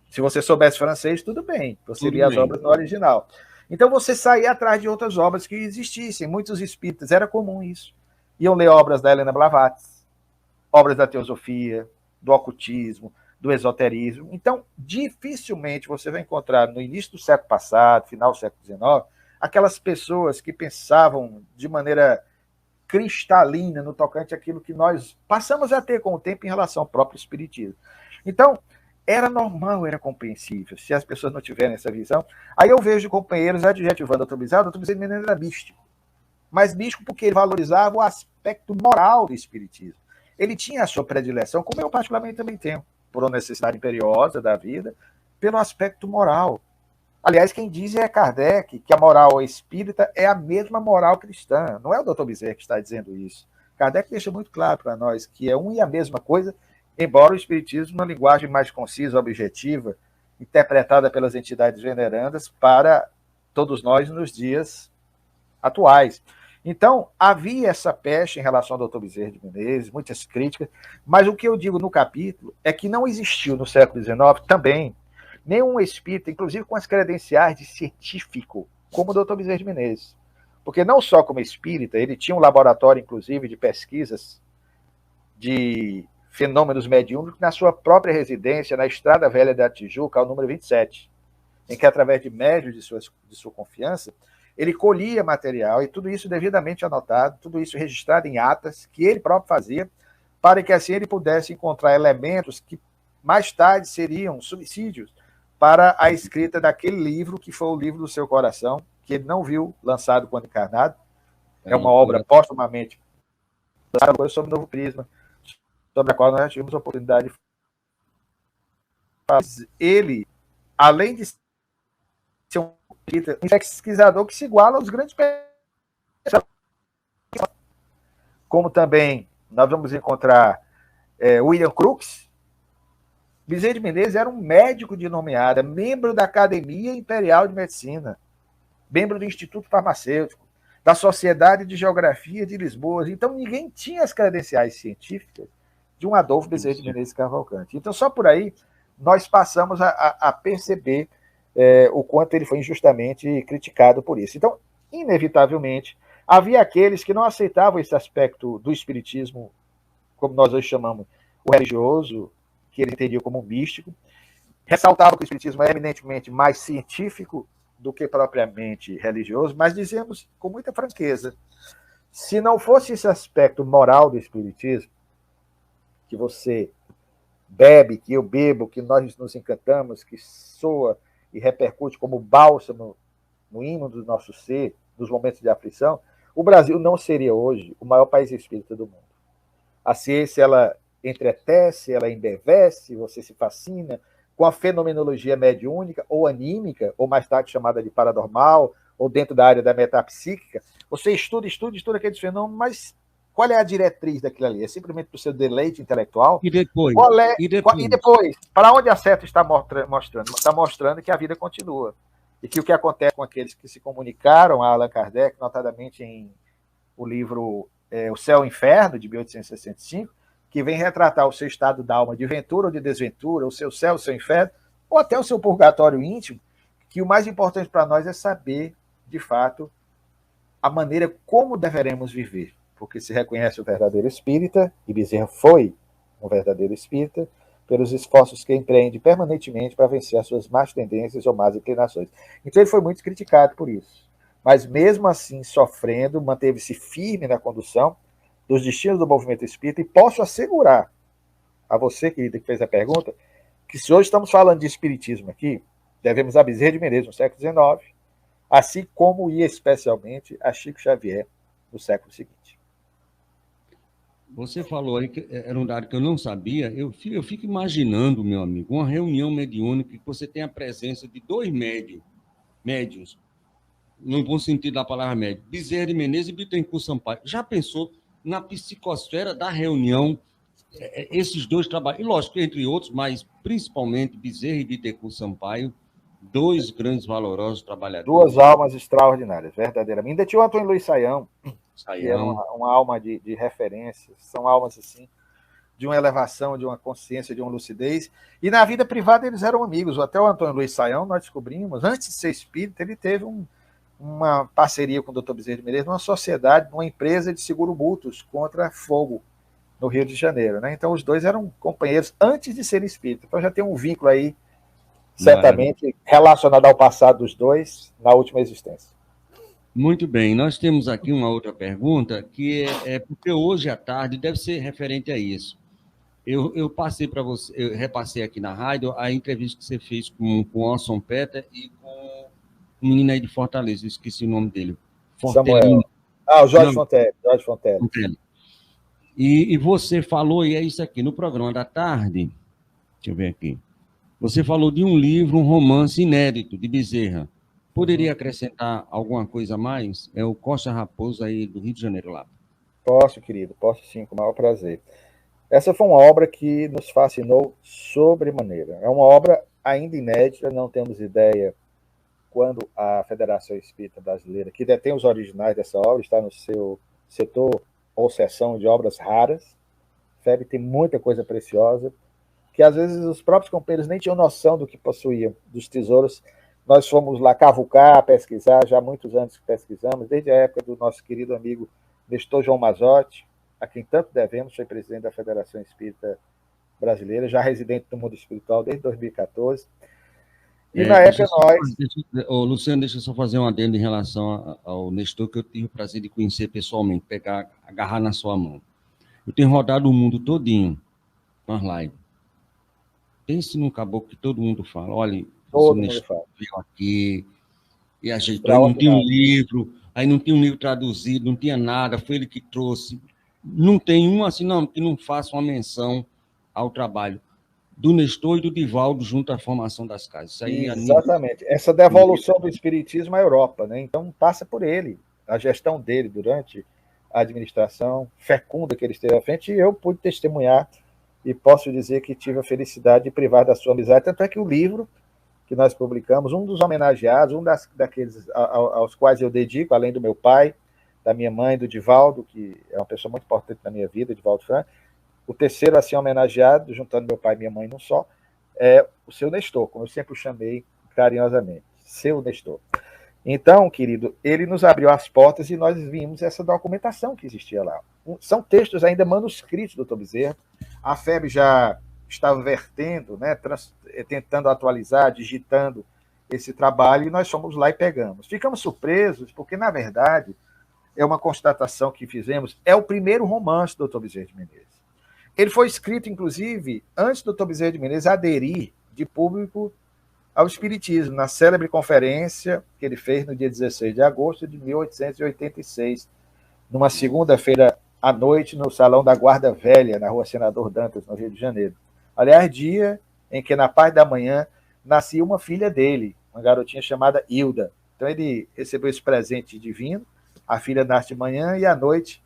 Se você soubesse francês, tudo bem, você lia as obras no original. Então, você saía atrás de outras obras que existissem. Muitos espíritas, era comum isso. Iam ler obras da Helena Blavatsky, obras da teosofia, do ocultismo, do esoterismo. Então, dificilmente você vai encontrar no início do século passado, final do século XIX, aquelas pessoas que pensavam de maneira cristalina no tocante àquilo que nós passamos a ter com o tempo em relação ao próprio espiritismo. Então, era normal, era compreensível, se as pessoas não tiverem essa visão. Aí eu vejo companheiros adjetivando o Dr. Bezerra Menezes era místico. Mas místico porque ele valorizava o aspecto moral do espiritismo. Ele tinha a sua predileção, como eu particularmente também tenho, por uma necessidade imperiosa da vida, pelo aspecto moral. Aliás, quem diz é Kardec, que a moral espírita é a mesma moral cristã. Não é o Dr. Bezerra que está dizendo isso. Kardec deixa muito claro para nós que é um e a mesma coisa, embora o espiritismo, numa linguagem mais concisa, objetiva, interpretada pelas entidades venerandas para todos nós nos dias atuais. Então, havia essa peste em relação ao Dr. Bezerra de Menezes, muitas críticas, mas o que eu digo no capítulo é que não existiu no século XIX também nenhum espírita, inclusive com as credenciais de científico, como o Dr. Bezerra de Menezes. Porque não só como espírita, ele tinha um laboratório, inclusive, de pesquisas de fenômenos mediúnicos na sua própria residência, na Estrada Velha da Tijuca, ao número 27, em que, através de médios de sua confiança, ele colhia material, e tudo isso devidamente anotado, tudo isso registrado em atas, que ele próprio fazia, para que assim ele pudesse encontrar elementos que mais tarde seriam subsídios para a escrita daquele livro, que foi o livro do seu coração, que ele não viu lançado quando encarnado. É uma obra póstumamente lançada sobre o Novo Prisma, sobre a qual nós tivemos a oportunidade de fazer. Ele, além de ser um pesquisador que se iguala aos grandes pesquisadores, como também nós vamos encontrar William Crookes. Bezerra de Menezes era um médico de nomeada, membro da Academia Imperial de Medicina, membro do Instituto Farmacêutico, da Sociedade de Geografia de Lisboa. Então, ninguém tinha as credenciais científicas de um Adolfo Bezerra de Menezes Cavalcante. Então, só por aí, nós passamos a perceber o quanto ele foi injustamente criticado por isso. Então, inevitavelmente, havia aqueles que não aceitavam esse aspecto do espiritismo, como nós hoje chamamos o religioso, que ele entendia como um místico, ressaltava que o espiritismo é eminentemente mais científico do que propriamente religioso, mas dizemos com muita franqueza, se não fosse esse aspecto moral do espiritismo, que você bebe, que eu bebo, que nós nos encantamos, que soa e repercute como bálsamo no ímã do nosso ser, nos momentos de aflição, o Brasil não seria hoje o maior país espírita do mundo. A ciência, ela entretece, ela embevece, você se fascina com a fenomenologia mediúnica ou anímica, ou mais tarde chamada de paranormal, ou dentro da área da metapsíquica. Você estuda aqueles fenômenos, mas qual é a diretriz daquilo ali? É simplesmente para o seu deleite intelectual? E depois? E depois? Para onde a seta está mostrando? Está mostrando que a vida continua. E que o que acontece com aqueles que se comunicaram a Allan Kardec, notadamente em o livro O Céu e o Inferno, de 1865, que vem retratar o seu estado da alma de ventura ou de desventura, o seu céu, o seu inferno, ou até o seu purgatório íntimo, que o mais importante para nós é saber, de fato, a maneira como deveremos viver. Porque se reconhece o verdadeiro espírita, e Bezerra foi um verdadeiro espírita, pelos esforços que empreende permanentemente para vencer as suas más tendências ou más inclinações. Então ele foi muito criticado por isso. Mas mesmo assim, sofrendo, manteve-se firme na condução dos destinos do movimento espírita, e posso assegurar a você, querida, que fez a pergunta, que se hoje estamos falando de espiritismo aqui, devemos a Bezerra de Menezes no século XIX, assim como e especialmente a Chico Xavier no século seguinte. Você falou aí que era um dado que eu não sabia. Eu fico imaginando, meu amigo, uma reunião mediúnica que você tem a presença de 2 médiuns, no bom sentido da palavra médium, Bezerra de Menezes e Bittencourt Sampaio. Já pensou na psicosfera da reunião, esses 2 trabalhos? E lógico, entre outros, mas principalmente Bezerra e Bittencourt Sampaio, 2 grandes valorosos trabalhadores. 2 almas extraordinárias, verdadeiramente. Ainda tinha o Antônio Luiz Saião, que era uma alma de referência. São almas assim, de uma elevação, de uma consciência, de uma lucidez. E na vida privada eles eram amigos. Até o Antônio Luiz Saião, nós descobrimos, antes de ser espírita, ele teve uma parceria com o Dr. Bezerra de Menezes, numa sociedade, numa empresa de seguro mútuos contra fogo, no Rio de Janeiro. Né? Então os 2 eram companheiros antes de serem espíritas. Então já tem um vínculo aí, certamente, relacionado ao passado dos 2, na última existência. Muito bem, nós temos aqui uma outra pergunta, que é porque hoje à tarde deve ser referente a isso. Eu passei para você, eu repassei aqui na rádio a entrevista que você fez com o Orson Peter e com um menino aí de Fortaleza, eu esqueci o nome dele. Samuel. O Jorge Fontelli. E você falou, e é isso aqui, no programa da tarde, deixa eu ver aqui, você falou de um livro, um romance inédito de Bezerra. Poderia acrescentar alguma coisa a mais? É o Costa Raposo aí do Rio de Janeiro lá. Posso, querido, posso sim, com o maior prazer. Essa foi uma obra que nos fascinou sobremaneira. É uma obra ainda inédita, não temos ideia quando a Federação Espírita Brasileira, que detém os originais dessa obra, está no seu setor ou seção de obras raras. FEB tem muita coisa preciosa, que às vezes os próprios companheiros nem tinham noção do que possuíam, dos tesouros. Nós fomos lá cavucar, pesquisar, já há muitos anos que pesquisamos, desde a época do nosso querido amigo Nestor João Mazotti, a quem tanto devemos, foi presidente da Federação Espírita Brasileira, já residente do mundo espiritual desde 2014. E na época Luciano, deixa eu só fazer um adendo em relação ao Nestor, que eu tive o prazer de conhecer pessoalmente, agarrar na sua mão. Eu tenho rodado o mundo todinho com as lives. Pense num caboclo que todo mundo fala, olha, o Nestor veio aqui e ajeitou, não tinha um livro, aí não tinha um livro traduzido, não tinha nada, foi ele que trouxe. Não tem um assim, não, que não faça uma menção ao trabalho do Nestor e do Divaldo junto à formação das casas. Isso aí, exatamente. Essa devolução do espiritismo à Europa, né? Então passa por ele, a gestão dele durante a administração fecunda que ele esteve à frente, e eu pude testemunhar e posso dizer que tive a felicidade de privar da sua amizade, tanto é que o livro que nós publicamos, um dos homenageados, daqueles aos quais eu dedico, além do meu pai, da minha mãe, do Divaldo, que é uma pessoa muito importante na minha vida, Divaldo Franco, o terceiro assim homenageado, juntando meu pai e minha mãe num só, é o seu Nestor, como eu sempre o chamei carinhosamente, seu Nestor. Então, querido, ele nos abriu as portas e nós vimos essa documentação que existia lá. São textos ainda manuscritos do Dr. Bezerra. A FEB já estava vertendo, né, tentando atualizar, digitando esse trabalho, e nós fomos lá e pegamos. Ficamos surpresos, porque, na verdade, é uma constatação que fizemos, é o primeiro romance do Dr. Bezerra de Menezes. Ele foi escrito, inclusive, antes do Dr. Bezerra de Menezes aderir de público ao Espiritismo, na célebre conferência que ele fez no dia 16 de agosto de 1886, numa segunda-feira à noite, no Salão da Guarda Velha, na Rua Senador Dantas, no Rio de Janeiro. Aliás, dia em que, na parte da manhã, nascia uma filha dele, uma garotinha chamada Hilda. Então, ele recebeu esse presente divino, a filha nasce de manhã, e à noite,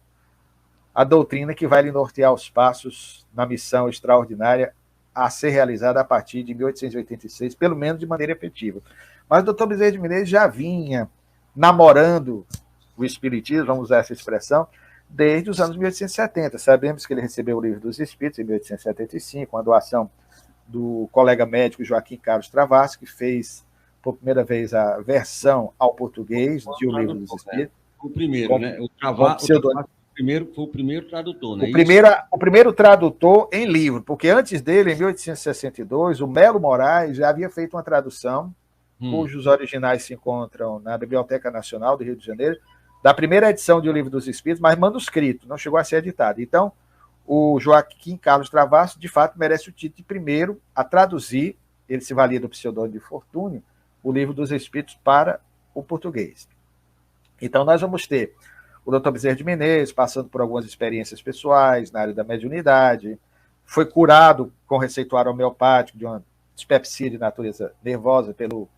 a doutrina que vai lhe nortear os passos na missão extraordinária a ser realizada a partir de 1886, pelo menos de maneira efetiva. Mas o Dr. Bezerra de Menezes já vinha namorando o Espiritismo, vamos usar essa expressão, desde os anos 1870. Sabemos que ele recebeu o Livro dos Espíritos em 1875, uma doação do colega médico Joaquim Carlos Travassos, que fez, por primeira vez, a versão ao português de O Livro dos Espíritos. O primeiro, né? O Travassos foi o primeiro tradutor, né? O primeiro tradutor em livro, porque antes dele, em 1862, o Melo Moraes já havia feito uma tradução, cujos originais se encontram na Biblioteca Nacional do Rio de Janeiro, da primeira edição de O Livro dos Espíritos, mas manuscrito, não chegou a ser editado. Então, o Joaquim Carlos Travassos, de fato, merece o título de primeiro a traduzir, ele se valia do pseudônimo de Fortúnio, o Livro dos Espíritos para o português. Então, nós vamos ter o Dr. Bezerra de Menezes, passando por algumas experiências pessoais na área da mediunidade, foi curado com receituário homeopático de uma dispepsia de natureza nervosa pelo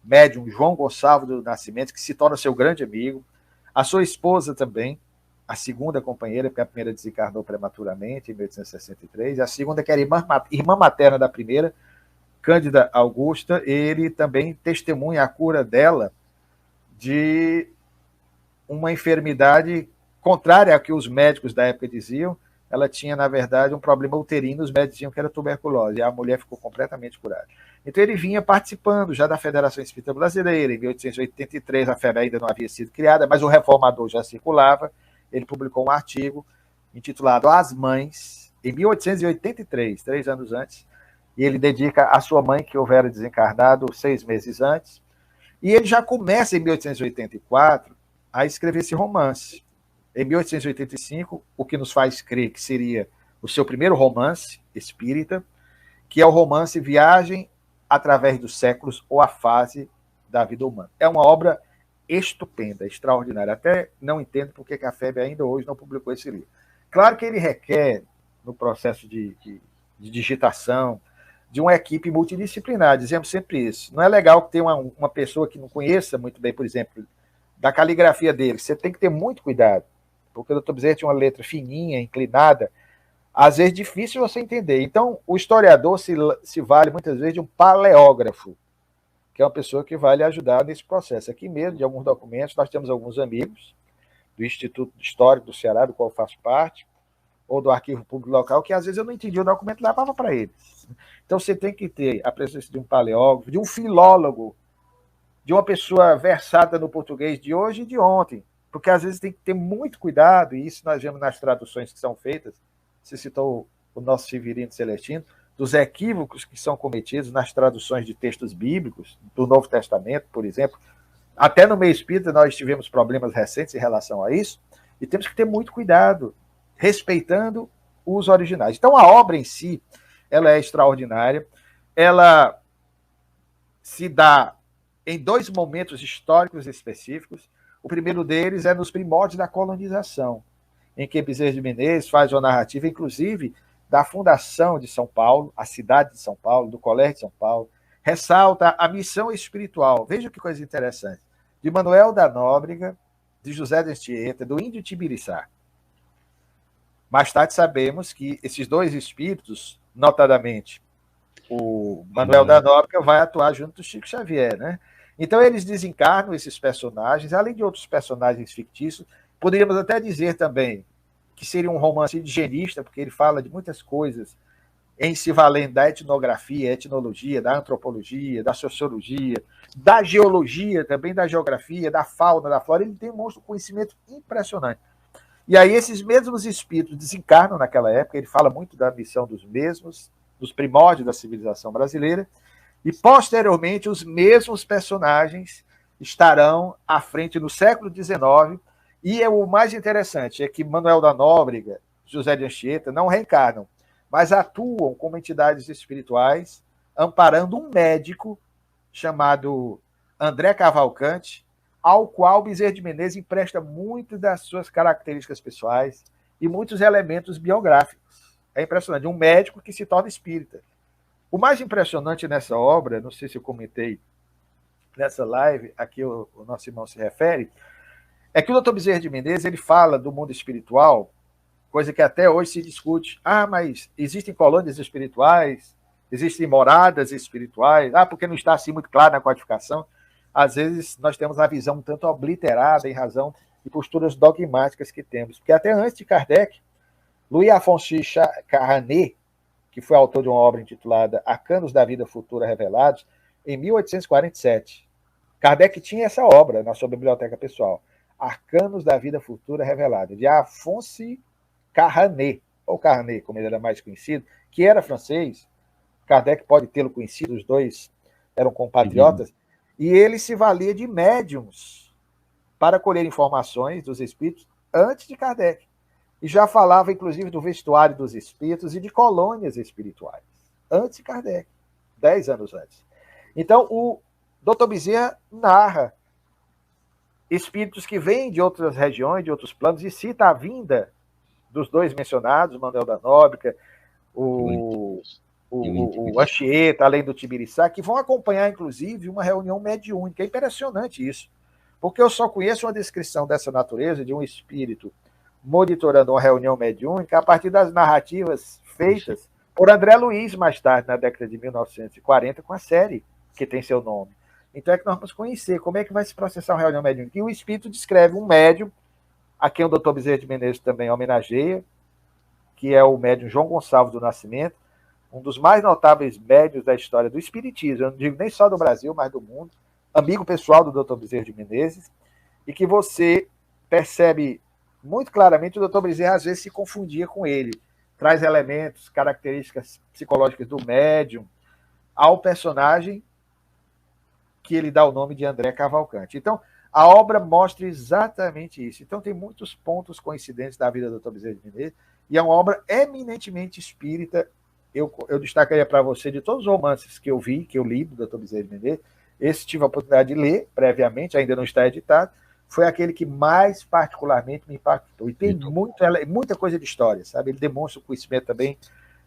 médium João Gonçalves do Nascimento, que se torna seu grande amigo. A sua esposa também, a segunda companheira, porque a primeira desencarnou prematuramente, em 1863, e a segunda, que era irmã materna da primeira, Cândida Augusta, ele também testemunha a cura dela de uma enfermidade contrária ao que os médicos da época diziam. Ela tinha, na verdade, um problema uterino, os médicos diziam que era tuberculose, e a mulher ficou completamente curada. Então ele vinha participando já da Federação Espírita Brasileira. Em 1883 a FEB ainda não havia sido criada, mas o Reformador já circulava. Ele publicou um artigo intitulado As Mães, em 1883, 3 anos antes, e ele dedica à sua mãe, que houvera desencarnado 6 meses antes. E ele já começa, em 1884, a escrever esse romance. Em 1885, o que nos faz crer que seria o seu primeiro romance espírita, que é o romance Viagem através dos séculos ou a fase da vida humana. É uma obra estupenda, extraordinária. Até não entendo por que a FEB ainda hoje não publicou esse livro. Claro que ele requer, no processo de digitação, de uma equipe multidisciplinar, dizemos sempre isso. Não é legal que tenha uma pessoa que não conheça muito bem, por exemplo, da caligrafia dele. Você tem que ter muito cuidado, porque o Dr. Bezerra tinha uma letra fininha, inclinada, às vezes difícil você entender. Então, o historiador se vale muitas vezes de um paleógrafo, que é uma pessoa que vai lhe ajudar nesse processo. Aqui mesmo, de alguns documentos, nós temos alguns amigos do Instituto Histórico do Ceará, do qual eu faço parte, ou do Arquivo Público Local, que às vezes eu não entendi o documento e levava para eles. Então, você tem que ter a presença de um paleógrafo, de um filólogo, de uma pessoa versada no português de hoje e de ontem, porque às vezes tem que ter muito cuidado, e isso nós vemos nas traduções que são feitas. Você citou o nosso Severino Celestino, dos equívocos que são cometidos nas traduções de textos bíblicos, do Novo Testamento, por exemplo. Até no meio espírita nós tivemos problemas recentes em relação a isso, e temos que ter muito cuidado, respeitando os originais. Então, a obra em si, ela é extraordinária, ela se dá em 2 momentos históricos específicos. O primeiro deles é nos primórdios da colonização, em que Bezerra de Menezes faz uma narrativa, inclusive, da fundação de São Paulo, a cidade de São Paulo, do Colégio de São Paulo, ressalta a missão espiritual, veja que coisa interessante, de Manuel da Nóbrega, de José de Anchieta, do Índio Tibiriçá. Mais tarde sabemos que esses 2 espíritos, notadamente, o Manuel da Nóbrega vai atuar junto do Chico Xavier, né? Então eles desencarnam esses personagens, além de outros personagens fictícios. Poderíamos até dizer também que seria um romance indigenista, porque ele fala de muitas coisas em se valendo da etnografia, etnologia, da antropologia, da sociologia, da geologia, também da geografia, da fauna, da flora. Ele tem um conhecimento impressionante. E aí esses mesmos espíritos desencarnam naquela época. Ele fala muito da missão dos mesmos, dos primórdios da civilização brasileira, e posteriormente os mesmos personagens estarão à frente no século XIX. E o mais interessante é que Manuel da Nóbrega, José de Anchieta não reencarnam. mas atuam como entidades espirituais, amparando um médico chamado André Cavalcante, ao qual Bezerra de Menezes empresta muitas das suas características pessoais e muitos elementos biográficos. É impressionante, um médico que se torna espírita. O mais impressionante nessa obra, não sei se eu comentei nessa live, aqui o nosso irmão se refere, é que o Dr. Bezerra de Menezes ele fala do mundo espiritual, coisa que até hoje se discute. Ah, mas existem colônias espirituais, existem moradas espirituais, porque não está assim muito claro na codificação. Às vezes nós temos a visão um tanto obliterada em razão de posturas dogmáticas que temos. Porque até antes de Kardec, Louis Afonso Carranet, que foi autor de uma obra intitulada Arcanos da Vida Futura Revelados, em 1847. Kardec tinha essa obra na sua biblioteca pessoal, Arcanos da Vida Futura Revelada, de Afonso Carranet, ou Carnet, como ele era mais conhecido, que era francês. Kardec pode tê-lo conhecido, os dois eram compatriotas, e ele se valia de médiums para colher informações dos espíritos antes de Kardec. E já falava, inclusive, do vestuário dos espíritos e de colônias espirituais, antes de Kardec, 10 anos antes. Então, o Dr. Bezerra narra espíritos que vêm de outras regiões, de outros planos, e cita a vinda dos dois mencionados, Manuel da Nóbrega, o Anchieta, além do Tibiriçá, que vão acompanhar, inclusive, uma reunião mediúnica. É impressionante isso, porque eu só conheço uma descrição dessa natureza, de um espírito monitorando uma reunião mediúnica, a partir das narrativas feitas por André Luiz, mais tarde, na década de 1940, com a série que tem seu nome. Então é que nós vamos conhecer como é que vai se processar uma reunião mediúnica. E o espírito descreve um médium, a quem o Dr. Bezerra de Menezes também homenageia, que é o médium João Gonçalves do Nascimento, um dos mais notáveis médiuns da história do espiritismo, eu não digo nem só do Brasil, mas do mundo, amigo pessoal do Dr. Bezerra de Menezes, e que você percebe muito claramente o Dr. Bezerra às vezes se confundia com ele, traz elementos, características psicológicas do médium ao personagem que ele dá o nome de André Cavalcante. Então, a obra mostra exatamente isso. Então, tem muitos pontos coincidentes da vida do Dr. Bezerra de Menezes, e é uma obra eminentemente espírita. Eu destacaria para você, de todos os romances que eu li do Dr. Bezerra de Menezes, esse tive a oportunidade de ler previamente, ainda não está editado, foi aquele que mais particularmente me impactou. E tem muita coisa de história, sabe? Ele demonstra o conhecimento também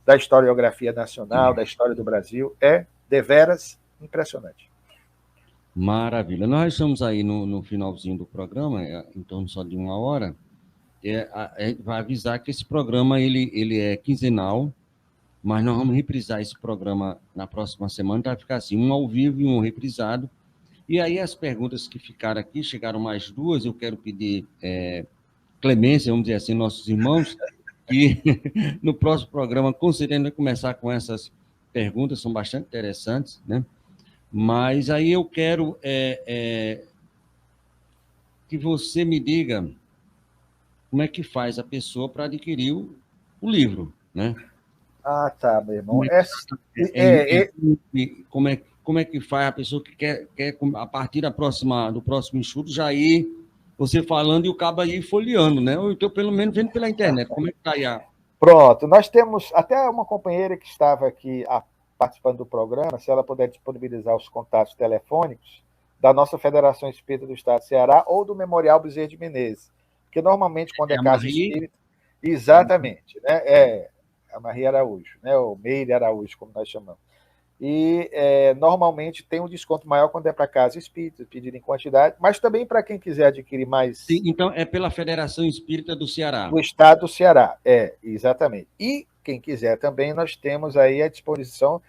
da historiografia nacional, da história do Brasil. É deveras impressionante. Maravilha. Nós estamos aí no finalzinho do programa, em torno só de 1 hora. Vai avisar que esse programa ele é quinzenal, mas nós vamos reprisar esse programa na próxima semana, vai ficar assim, um ao vivo e um reprisado. E aí as perguntas que ficaram aqui, chegaram mais 2, eu quero pedir clemência, vamos dizer assim, nossos irmãos, que no próximo programa, com certeza, vai começar com essas perguntas, são bastante interessantes, né? Mas aí eu quero que você me diga como é que faz a pessoa para adquirir o livro, né? Ah, tá, meu irmão. Como é que faz a pessoa que quer a partir do próximo estudo, já ir, você falando e o cabo aí folheando, né? Ou então, pelo menos, vendo pela internet. Como é que está aí Pronto, nós temos até uma companheira que estava aqui participando do programa, se ela puder disponibilizar os contatos telefônicos da nossa Federação Espírita do Estado do Ceará ou do Memorial Bezerra de Menezes, porque normalmente quando é casa espírita... Exatamente, né? A Maria Araújo, né? O Meire Araújo, como nós chamamos. E normalmente tem um desconto maior quando é para casa espírita, pedido em quantidade, mas também para quem quiser adquirir mais... Sim, então é pela Federação Espírita do Ceará. Do Estado do Ceará, exatamente. E quem quiser também, nós temos aí à disposição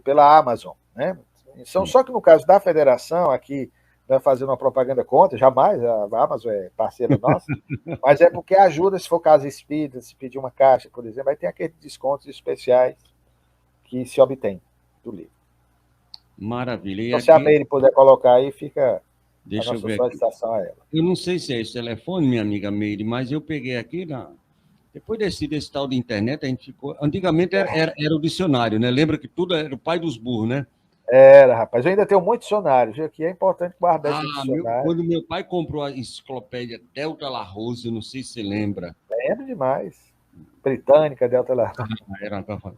pela Amazon, né? Só que no caso da Federação, aqui, não é fazendo uma propaganda contra, jamais, a Amazon é parceira nossa, mas é porque ajuda, se for casa espírita, se pedir uma caixa, por exemplo, aí tem aqueles descontos especiais que se obtém do livro. Maravilha. E então, se a Meire puder colocar aí, fica a nossa solicitação a ela. Eu não sei se é esse telefone, minha amiga Meire, mas eu peguei aqui, depois desse tal de internet, a gente ficou... Antigamente era o dicionário, né? Lembra que tudo era o pai dos burros, né? Era, rapaz. Eu ainda tenho muitos dicionários, aqui é importante guardar esse dicionário. Quando meu pai comprou a enciclopédia Delta La Rose, eu não sei se você lembra. Lembro demais. Britânica, Delta lá.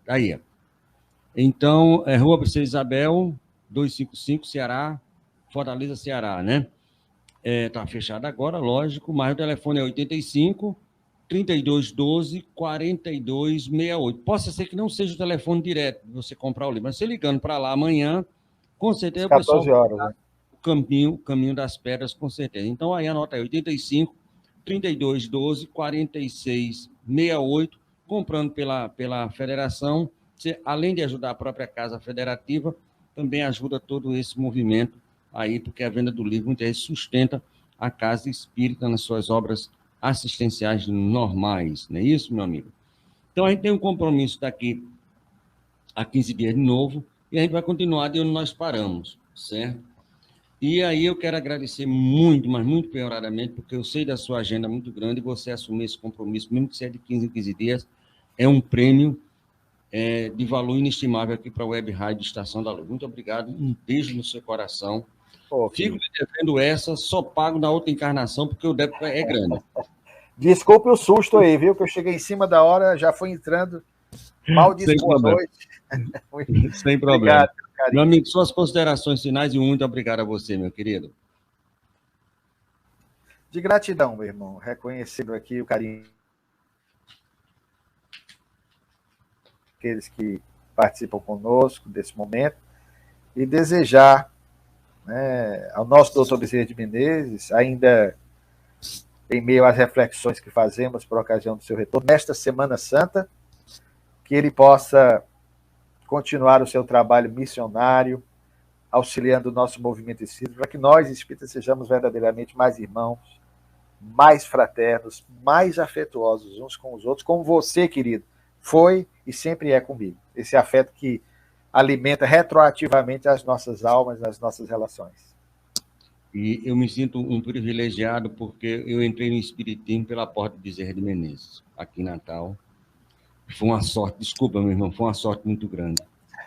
Aí, então, Rua Princesa Isabel, 255, Ceará, Fortaleza, Ceará, né? Tá fechado agora, lógico, mas o telefone é 85 3212 4268. Possa ser que não seja o telefone direto de você comprar o livro, mas você ligando para lá amanhã, com certeza o pessoal 14 horas, né? o caminho das pedras, com certeza. Então, aí anota aí, 85 3212 4668, comprando pela federação. Você, além de ajudar a própria casa federativa, também ajuda todo esse movimento aí, porque a venda do livro muitas vezes sustenta a casa espírita nas suas obras assistenciais normais, não é isso, meu amigo? Então, a gente tem um compromisso daqui a 15 dias de novo, e a gente vai continuar de onde nós paramos, certo? E aí eu quero agradecer muito, mas muito penhoradamente, porque eu sei da sua agenda muito grande, e você assumir esse compromisso, mesmo que seja de 15 em 15 dias, é um prêmio de valor inestimável aqui para a Web Rádio Estação da Luz. Muito obrigado, um beijo no seu coração. Fico me devendo essa, só pago na outra encarnação, porque o débito é grande. Desculpe o susto aí, viu? Que eu cheguei em cima da hora, já fui entrando. Mal disse boa noite. Sem problema. Obrigado, meu amigo, suas considerações finais e muito obrigado a você, meu querido. De gratidão, meu irmão. Reconhecendo aqui o carinho aqueles que participam conosco desse momento e desejar, né, ao nosso doutor Bezerra de Menezes, ainda em meio às reflexões que fazemos por ocasião do seu retorno, nesta Semana Santa, que ele possa continuar o seu trabalho missionário, auxiliando o nosso movimento espírita, para que nós, espíritas, sejamos verdadeiramente mais irmãos, mais fraternos, mais afetuosos uns com os outros, como você, querido, foi e sempre é comigo. Esse afeto que alimenta retroativamente as nossas almas, as nossas relações. E eu me sinto um privilegiado porque eu entrei no Espiritismo pela porta de Bezerra de Menezes, aqui em Natal. Foi uma sorte, desculpa, meu irmão, foi uma sorte muito grande.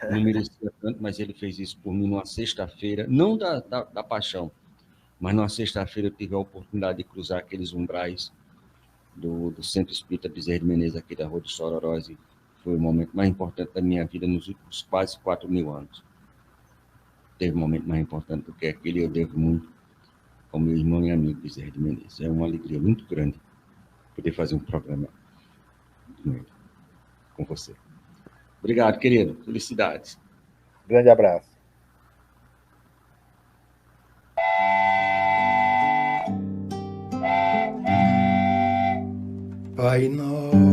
Não merecia tanto, mas ele fez isso por mim numa sexta-feira, não da paixão, mas numa sexta-feira eu tive a oportunidade de cruzar aqueles umbrais do Centro Espírita Bezerra de Menezes, aqui da Rua dos Sororós, e foi o momento mais importante da minha vida nos últimos quase 4.000 anos. Teve um momento mais importante do que aquele, eu devo muito ao meu irmão e amigo Bezerra de Menezes. É uma alegria muito grande poder fazer um programa com você. Obrigado, querido. Felicidades. Grande abraço. Pai nosso